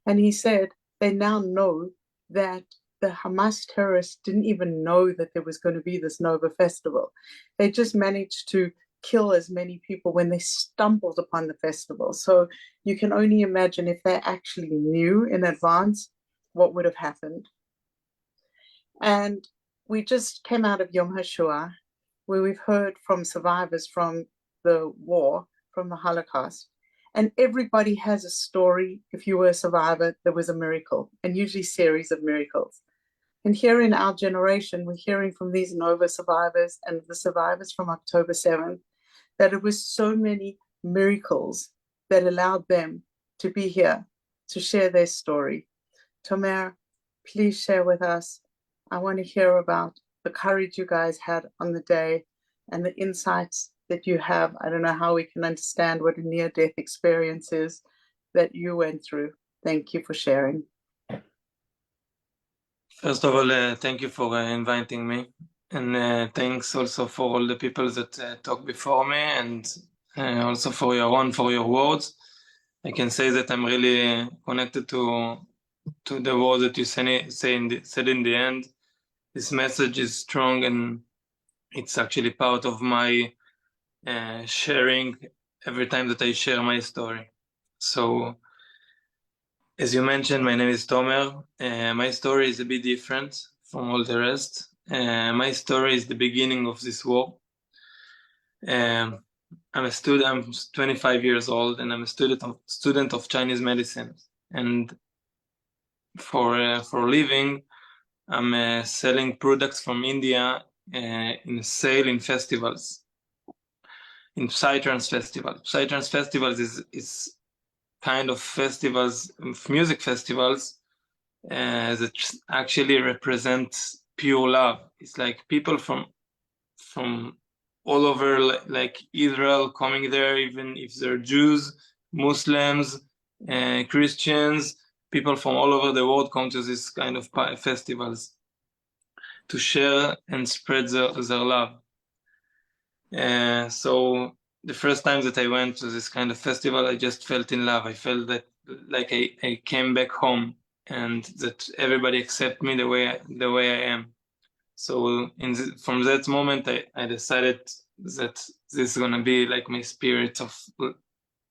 and he said they now know that the Hamas terrorists didn't even know that there was going to be this Nova festival. They just managed to kill as many people when they stumbled upon the festival. So you can only imagine if they actually knew in advance what would have happened. And we just came out of Yom HaShoah, where we've heard from survivors from the war, from the Holocaust. And everybody has a story. If you were a survivor, there was a miracle, and usually series of miracles. And here in our generation, we're hearing from these Nova survivors and the survivors from October 7th that it was so many miracles that allowed them to be here to share their story. Tomer, please share with us. I want to hear about the courage you guys had on the day and the insights that you have. I don't know how we can understand what a near-death experience is that you went through. Thank you for sharing. First of all, thank you for inviting me. And thanks also for all the people that talked before me, and also for your words. I can say that I'm really connected to the words that you said in the end. This message is strong, and it's actually part of my sharing every time that I share my story. So, as you mentioned, my name is Tomer. My story is a bit different from all the rest. My story is the beginning of this war. I'm 25 years old, and I'm a student of Chinese medicine. And for a living, I'm selling products from India in a sale in festivals, in Psytrance Festival. Psytrance Festivals is kind of festivals, music festivals, that actually represent pure love. It's like people from all over, like Israel, coming there, even if they're Jews, Muslims, Christians, people from all over the world come to this kind of festivals to share and spread their love. So the first time that I went to this kind of festival, I just felt in love. I felt that like I came back home, and that everybody accept me the way I am. So from that moment, I decided that this is gonna be like my spirit of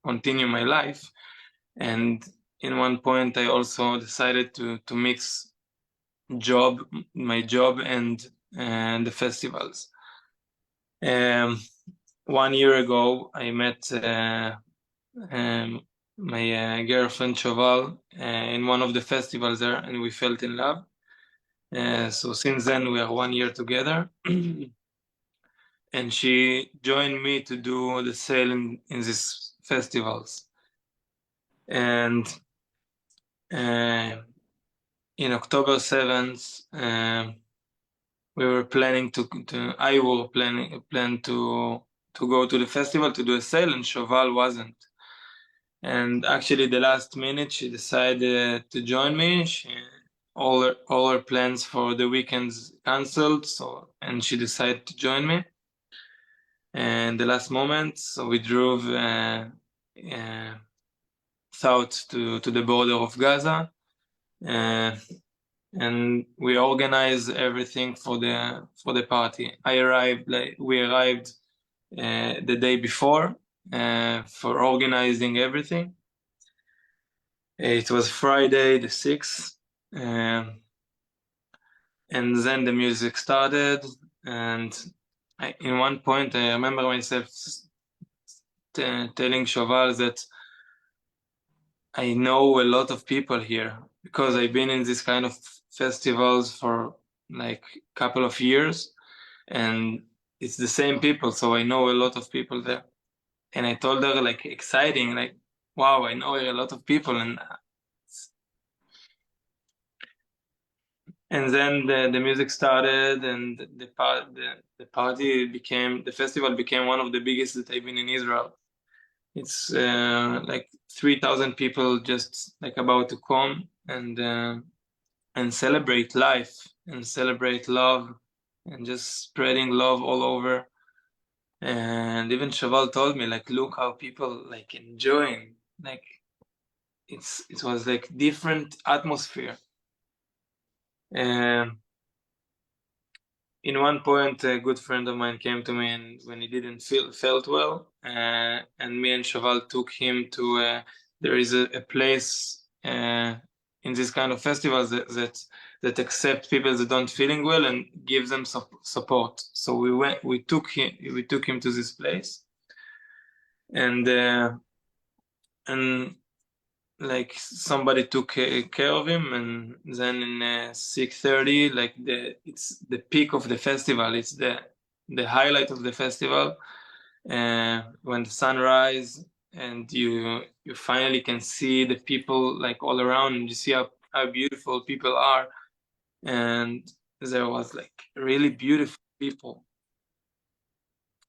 continue my life. And in one point, I also decided to mix my job and the festivals. 1 year ago, I met my girlfriend Shoval in one of the festivals there, and we fell in love. So since then, we are 1 year together. And she joined me to do the sale in these festivals. And in October 7th, we were planning I will plan to go to the festival to do a sale, and Shoval wasn't. And actually, the last minute, she decided to join me. All her plans for the weekends canceled, and she decided to join me. And the last moment, so we drove south to the border of Gaza, and we organized everything for the party. We arrived the day before for organizing everything. It was Friday the 6th, and then the music started, and in one point, I remember myself telling Shoval that I know a lot of people here, because I've been in this kind of festivals for like a couple of years, and it's the same people, so I know a lot of people there. And I told her, like, exciting, like, wow, I know a lot of people. And then the music started, and the festival became one of the biggest that I've been in Israel. It's like 3,000 people just like about to come and celebrate life and celebrate love and just spreading love all over. And even Shoval told me, like, look how people like enjoying, like it was like different atmosphere. In one point, a good friend of mine came to me, and when he didn't felt well, and me and Shaval took him to. There is a place in this kind of festivals that accept people that don't feeling well and give them support. So we took him to this place, and like somebody took care of him, and then in 6:30, like it's the peak of the festival, it's the highlight of the festival, when the sun rise and you finally can see the people like all around, and you see how beautiful people are, and there was like really beautiful people.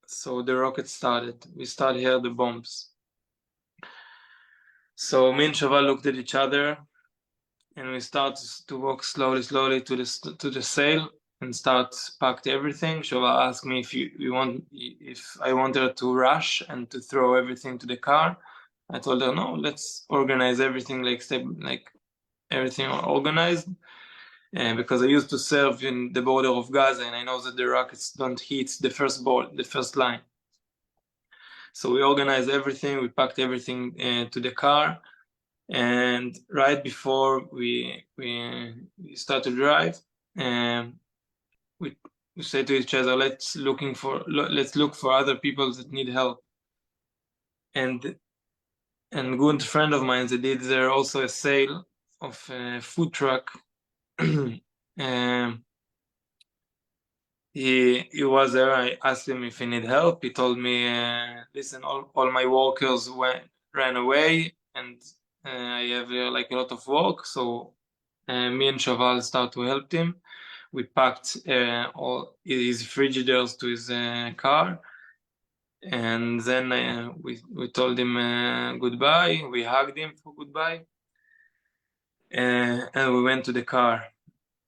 So the rocket started. We started hear the bombs. So me and Shaval looked at each other, and we start to walk slowly to the sail and start packed everything. Shaval asked me if I wanted to rush and to throw everything to the car. I told her no, let's organize everything like everything organized. Because I used to serve in the border of Gaza, and I know that the rockets don't hit the first line. So we organized everything, we packed everything to the car, and right before we start to drive, we say to each other, let's look for other people that need help. And good friend of mine that did there also a sale of a food truck. He was there. I asked him if he need help. He told me, listen, all my workers ran away, and I have like a lot of work. So me and Shaval start to help him. We packed all his frigiders to his car, and then we told him goodbye. We hugged him for goodbye, and we went to the car.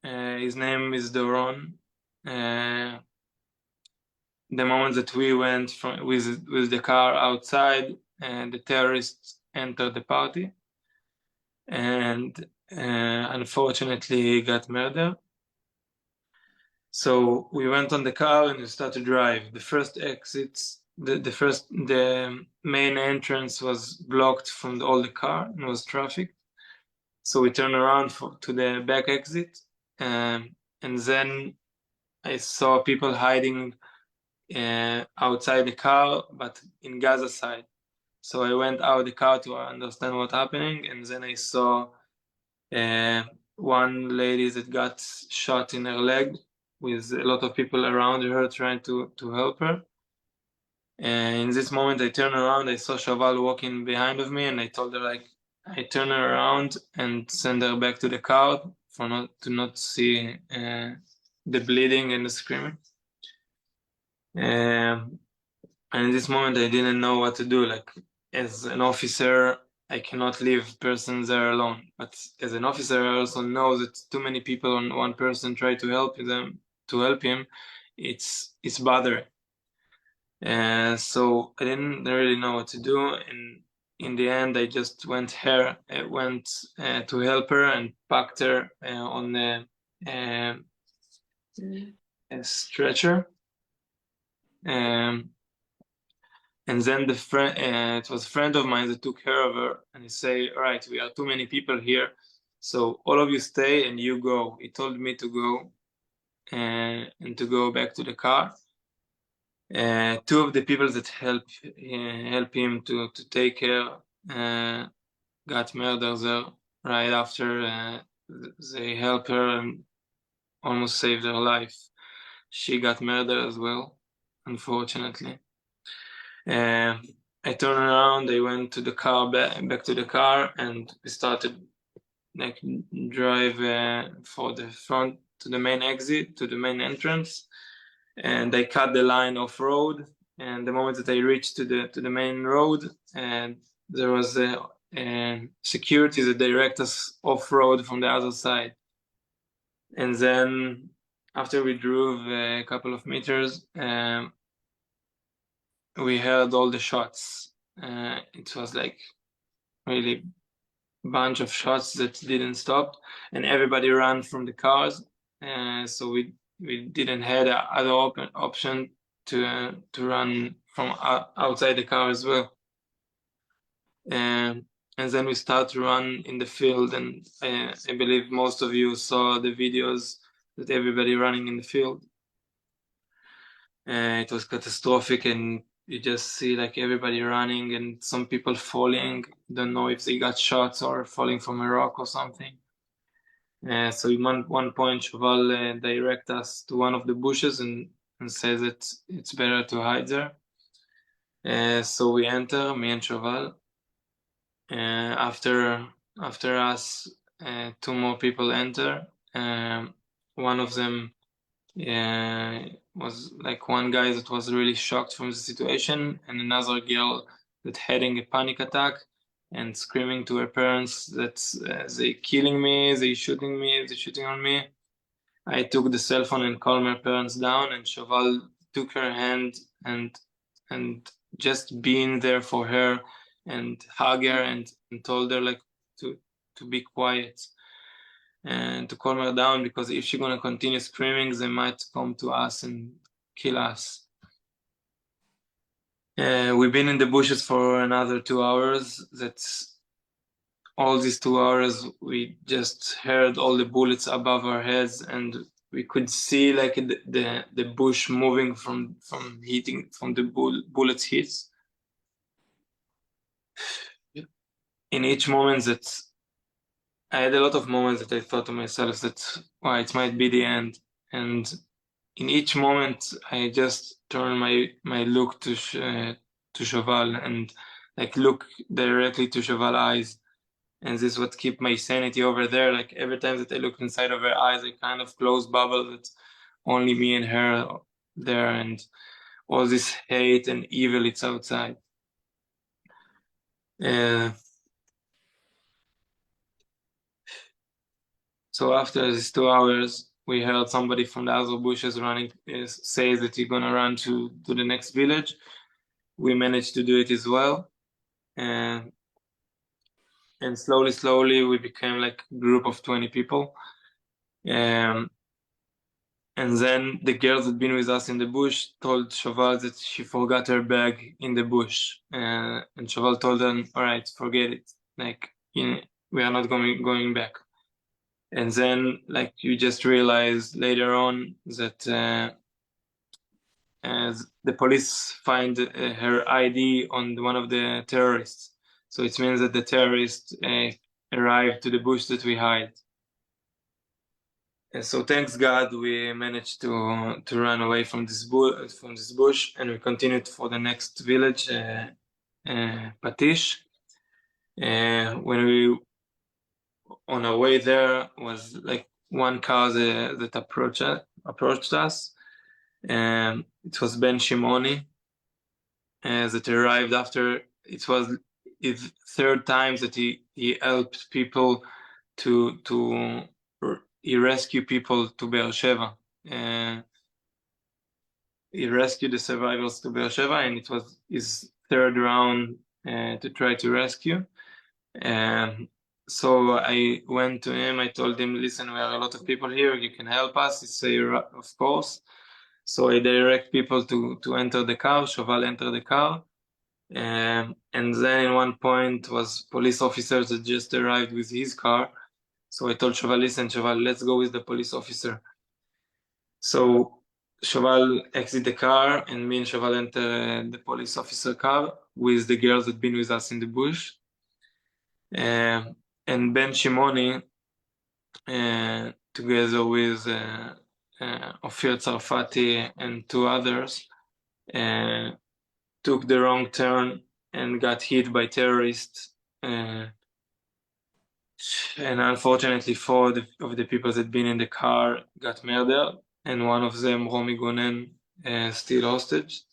His name is Doron. The moment that we went with the car outside, the terrorists entered the party, and unfortunately he got murdered. So we went on the car and we started to drive. The first exits, the main entrance was blocked from all the car and was traffic. So we turned around to the back exit, and then I saw people hiding outside the car, but in Gaza side. So I went out the car to understand what's happening, and then I saw one lady that got shot in her leg, with a lot of people around her trying to help her. And in this moment, I turned around, I saw Shaval walking behind of me, and I told her, like, I turn her around and send her back to the car to not see the bleeding and the screaming. And in this moment, I didn't know what to do. Like, as an officer, I cannot leave persons there alone. But as an officer, I also know that too many people on one person try to help him. It's bothering. So I didn't really know what to do. And in the end, I just went to help her and packed her on a stretcher. And then it was a friend of mine that took care of her, and he say, all right, we are too many people here, so all of you stay and you go. He told me to go and to go back to the car. Two of the people that help him to take care got murdered there right after they helped her and almost saved her life. She got murdered as well, unfortunately. I turned around, I went to the car, back to the car, and we started like drive for the front to the main exit, to the main entrance, and I cut the line off road. And the moment that I reached to the main road, and there was a security that direct us off road from the other side. And then after we drove a couple of meters, we heard all the shots. It was like really bunch of shots that didn't stop, and everybody ran from the cars. So we didn't have other option to run from outside the car as well. And then we start to run in the field, and I believe most of you saw the videos that everybody running in the field. It was catastrophic, and you just see like everybody running and some people falling. Don't know if they got shots or falling from a rock or something. So at one point, Shoval direct us to one of the bushes and says that it's better to hide there. So we enter, me and Shoval. After us, two more people enter. One of them was like one guy that was really shocked from the situation, and another girl that having a panic attack and screaming to her parents that they killing me, they shooting on me. I took the cell phone and called my parents down, and Shoval took her hand and just being there for her and hug her and told her like to be quiet and to calm her down, because if she's gonna continue screaming, they might come to us and kill us. We've been in the bushes for another 2 hours. That's all these 2 hours we just heard all the bullets above our heads, and we could see like the bush moving from the bullets hits. In each moment that I had a lot of moments that I thought to myself that, wow, it might be the end. And in each moment, I just turn my look to Shoval and like look directly to Shoval's eyes. And this is what keep my sanity over there. Like every time that I look inside of her eyes, I kind of close bubble that only me and her there, and all this hate and evil, it's outside. So after these 2 hours, we heard somebody from the other bushes running, say that you're gonna run to the next village. We managed to do it as well. And slowly we became like a group of 20 people. And then the girl that been with us in the bush told Shoval that she forgot her bag in the bush. And Shoval told them, all right, forget it. Like, we are not going back. And then, like, you just realize later on that as the police find her ID on one of the terrorists. So it means that the terrorist arrived to the bush that we hide. And so thanks God we managed to run away from this bush, and we continued for the next village, Patish. When we on our way there was like one car that approached us. It was Ben Shimoni that arrived after. It was his third time that he helped people he rescued people to Beersheba. He rescued the survivors to Beersheba, and it was his third round to try to rescue. So I went to him, I told him, listen, we are a lot of people here, you can help us. He said, of course. So I direct people to enter the car. Shoval entered the car. And then in one point was police officers that just arrived with his car. So I told Shoval, listen, Shoval, let's go with the police officer. So Shoval exit the car, and me and Shoval enter the police officer car with the girls that been with us in the bush. And Ben Shimoni, together with Ofir Tsarfati and two others, took the wrong turn and got hit by terrorists. And unfortunately, four of the people that been in the car got murdered, and one of them, Romi Gonen, still hostage.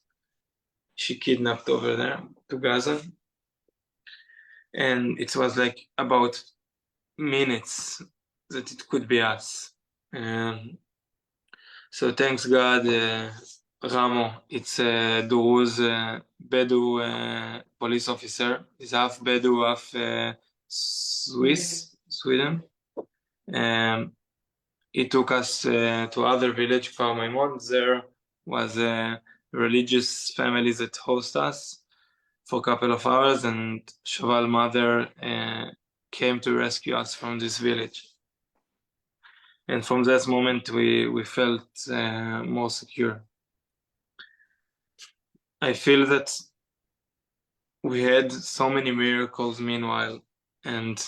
She kidnapped over there to Gaza. And it was like about minutes that it could be us. So thanks God, Ramo, it's a Druze Bedu police officer. He's half Bedu, half Sweden. He took us to other village for my mom. There was a religious family that host us for a couple of hours, and Shoval mother came to rescue us from this village. And from that moment, we felt more secure. I feel that we had so many miracles meanwhile, and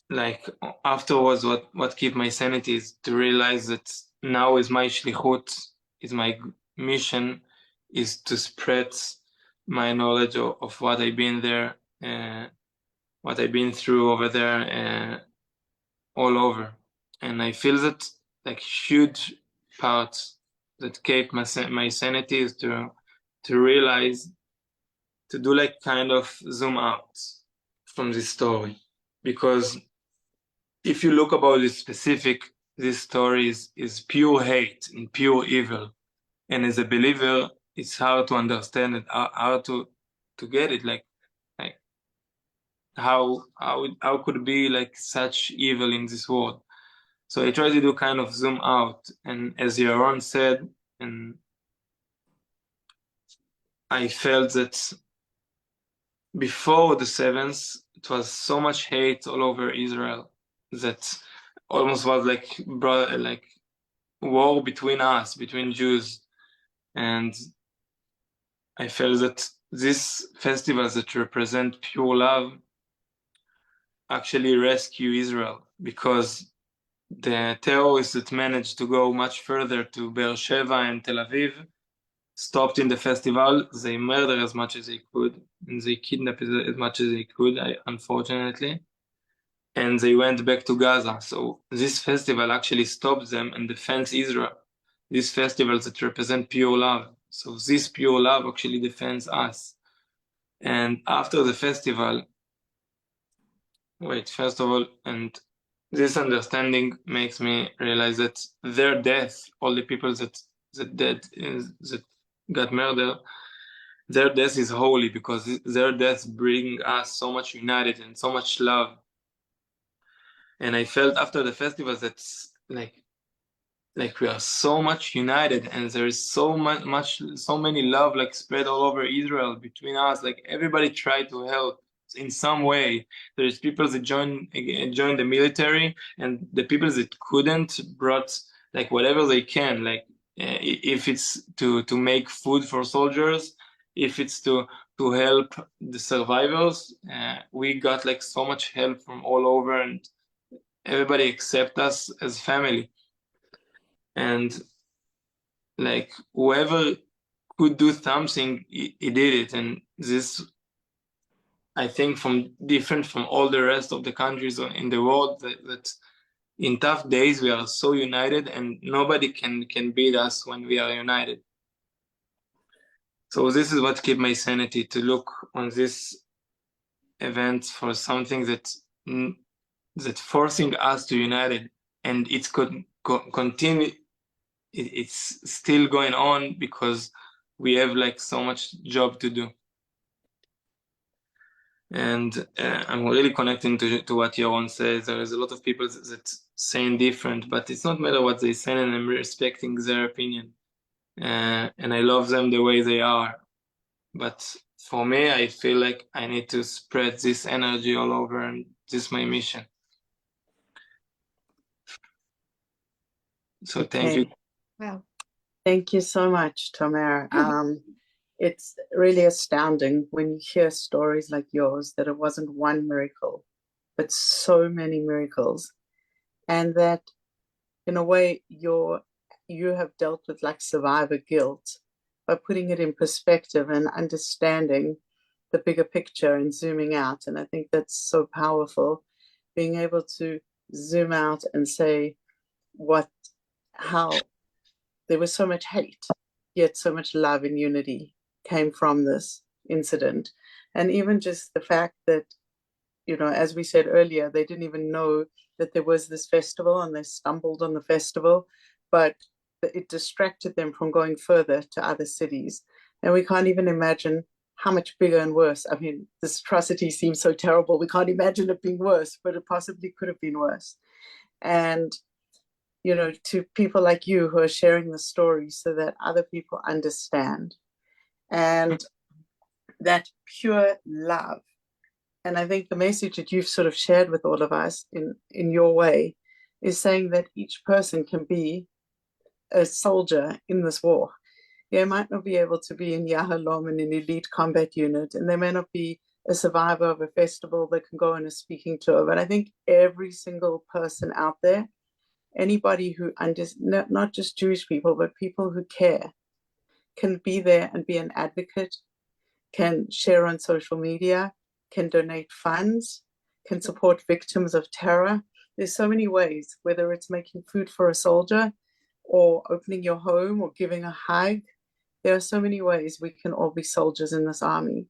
like afterwards, what kept my sanity is to realize that now is my shlichut, is my mission, is to spread my knowledge of what I've been there, what I've been through over there, all over. And I feel that like huge part that kept my sanity is to realize, to do like kind of zoom out from this story, because if you look about it specific, this story is pure hate and pure evil, and as a believer, it's hard to understand it, how to get it, like how could it be like such evil in this world. So I try to do kind of zoom out, and as Yaron said, and I felt that before the 7th, it was so much hate all over Israel that almost was like war between us, between Jews. And I felt that these festivals that represent pure love actually rescue Israel, because the terrorists that managed to go much further to Beersheba and Tel Aviv stopped in the festival. They murdered as much as they could, and they kidnapped as much as they could, unfortunately. And they went back to Gaza. So this festival actually stops them and defends Israel. These festivals that represent pure love. So this pure love actually defends us. And after the festival, first of all, and this understanding makes me realize that their death, all the people that got murdered, their death is holy, because their deaths bring us so much united and so much love. And I felt after the festival that like we are so much united, and there is so many love like spread all over Israel between us. Like everybody tried to help in some way. There's people that joined the military, and the people that couldn't brought like whatever they can, like if it's to make food for soldiers, if it's to help the survivors. We got like so much help from all over, and everybody accept us as family. And like whoever could do something, he did it. And this, I think, different from all the rest of the countries in the world, that in tough days we are so united, and nobody can beat us when we are united. So this is what keeps my sanity, to look on this event for something that forcing us to united, and it's continue. It's still going on, because we have like so much job to do. And I'm really connecting to what Yaron says. There is a lot of people that saying different, but it's not matter what they say, and I'm respecting their opinion. And I love them the way they are. But for me, I feel like I need to spread this energy all over, and this is my mission. So thank you. Wow. Thank you so much, Tomer. It's really astounding when you hear stories like yours, that it wasn't one miracle, but so many miracles. And that in a way you have dealt with like survivor guilt by putting it in perspective and understanding the bigger picture and zooming out. And I think that's so powerful, being able to zoom out and say how there was so much hate, yet so much love and unity came from this incident. And even just the fact that, as we said earlier, they didn't even know that there was this festival, and they stumbled on the festival, but it distracted them from going further to other cities. And we can't even imagine how much bigger and worse. I mean, this atrocity seems so terrible. We can't imagine it being worse, but it possibly could have been worse. And, you know, to people like you who are sharing the story so that other people understand. And that pure love. And I think the message that you've sort of shared with all of us in your way is saying that each person can be a soldier in this war. They might not be able to be in Yahalom in an elite combat unit, and they may not be a survivor of a festival that can go on a speaking tour. But I think every single person out there, anybody who not just Jewish people, but people who care, can be there and be an advocate, can share on social media, can donate funds, can support victims of terror. There's so many ways, whether it's making food for a soldier or opening your home or giving a hug. There are so many ways we can all be soldiers in this army.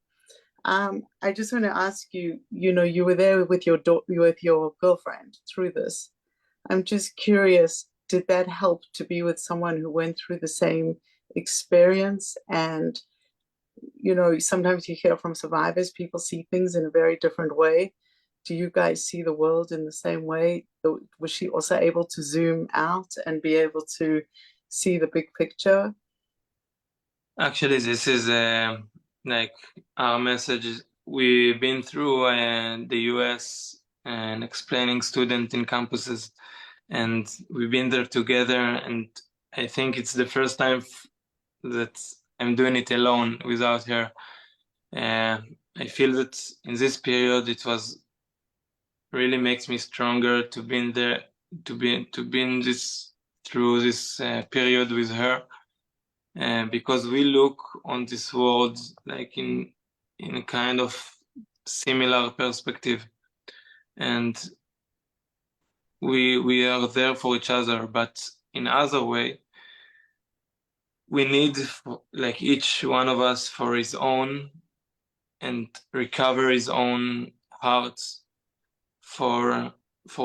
I just want to ask you, you know, you were there with your girlfriend through this. I'm just curious, did that help to be with someone who went through the same experience? And, you know, sometimes you hear from survivors, people see things in a very different way. Do you guys see the world in the same way? Was she also able to zoom out and be able to see the big picture? Actually, this is like our message. We've been through the US and explaining student in campuses, and we've been there together. And I think it's the first time that I'm doing it alone without her. I feel that in this period, it was really makes me stronger to be in there, to be in this through this period with her. Because we look on this world like in a kind of similar perspective, and we are there for each other, but in other way, we need like each one of us for his own and recover his own heart for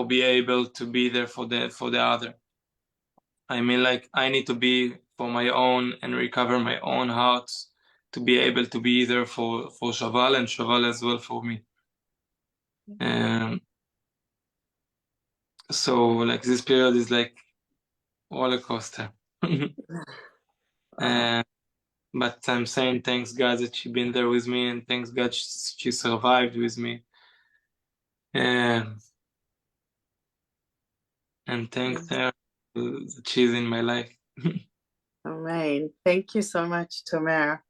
be able to be there for the other. I mean, like I need to be for my own and recover my own heart to be able to be there for Shaval and Shaval as well for me. So like this period is like roller coaster. But I'm saying thanks God that she been there with me, and thanks God she survived with me. And thanks her that she's in my life. Amen. Thank you so much, Tomer.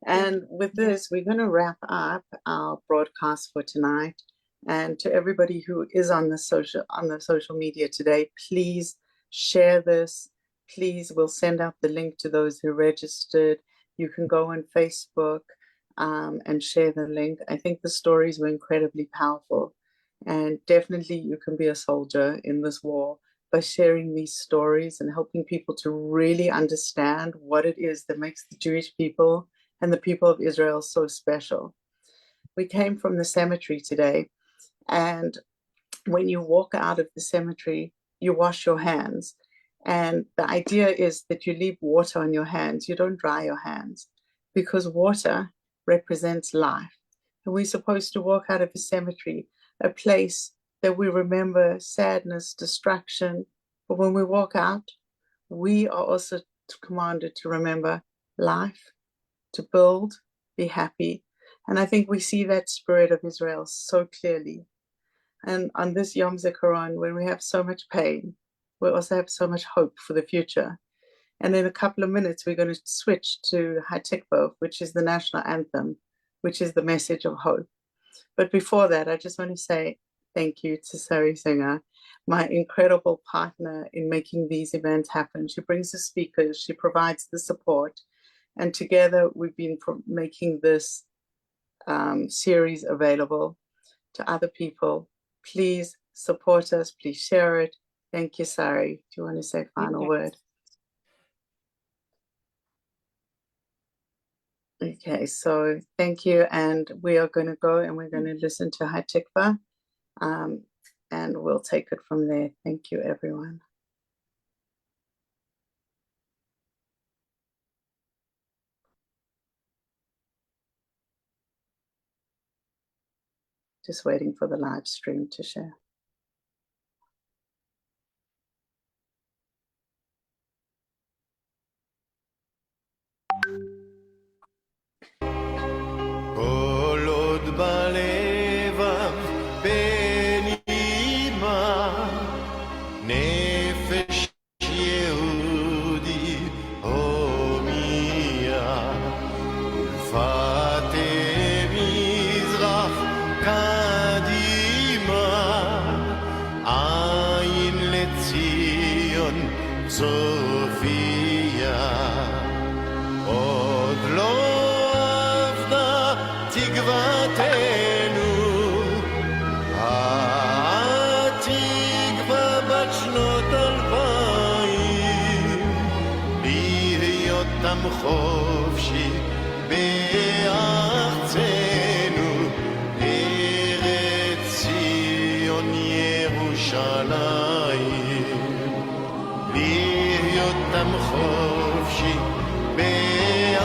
And with this, we're going to wrap up our broadcast for tonight. And to everybody who is on the social media today, please share this. Please, we'll send out the link to those who registered. You can go on Facebook and share the link. I think the stories were incredibly powerful. And definitely you can be a soldier in this war by sharing these stories and helping people to really understand what it is that makes the Jewish people and the people of Israel so special. We came from the cemetery today, and when you walk out of the cemetery, you wash your hands. And the idea is that you leave water on your hands. You don't dry your hands, because water represents life. And we're supposed to walk out of a cemetery, a place that we remember sadness, destruction. But when we walk out, we are also commanded to remember life, to build, be happy. And I think we see that spirit of Israel so clearly. And on this Yom Zikaron, when we have so much pain, we also have so much hope for the future. And in a couple of minutes, we're going to switch to Hatikva, which is the national anthem, which is the message of hope. But before that, I just want to say thank you to Sari Singer, my incredible partner in making these events happen. She brings the speakers, she provides the support, and together we've been making this series available to other people. Please support us, please share it. Thank you, Sari. Do you want to say a final word? Okay, so thank you, and we are going to go and we're going to listen to Hatikva, and we'll take it from there. Thank you, everyone. Just waiting for the live stream to share. כל עוד בלבב בנימה נפש יהודי הומיה ולפתי מזרח קדימה עין לציון צופיה עוד לא תקוותנו התקווה בת שנות 2000 להיות עם חופשי בארצנו ארץ ציון ירושלים להיות עם חופשי בארצנו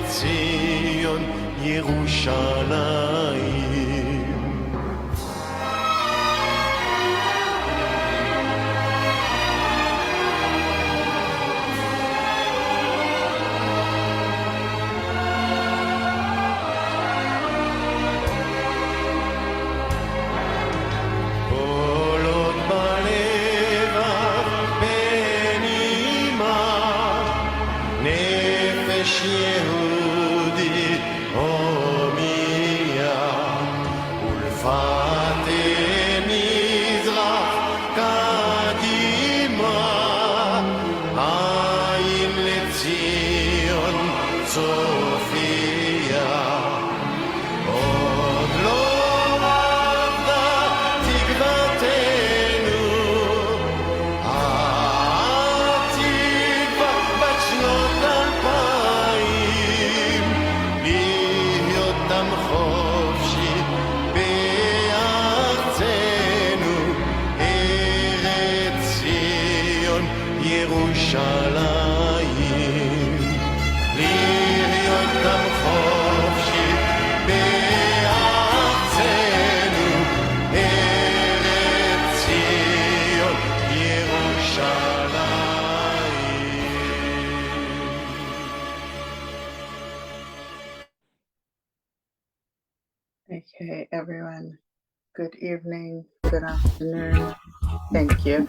ציון ירושלים כל עוד בלבב בנימה נפש יהודי הומיה ולפתי מזרח קדימה עין לציון צופיה עוד לא אבדה תקוותנו התקווה בת שנות 2000 להיות עם חופשי בארצנו ארץ ציון ירושלים להיות עם חופשי בארצנו ארץ ציון ירושלים Okay, everyone. Good evening, good afternoon. Thank you.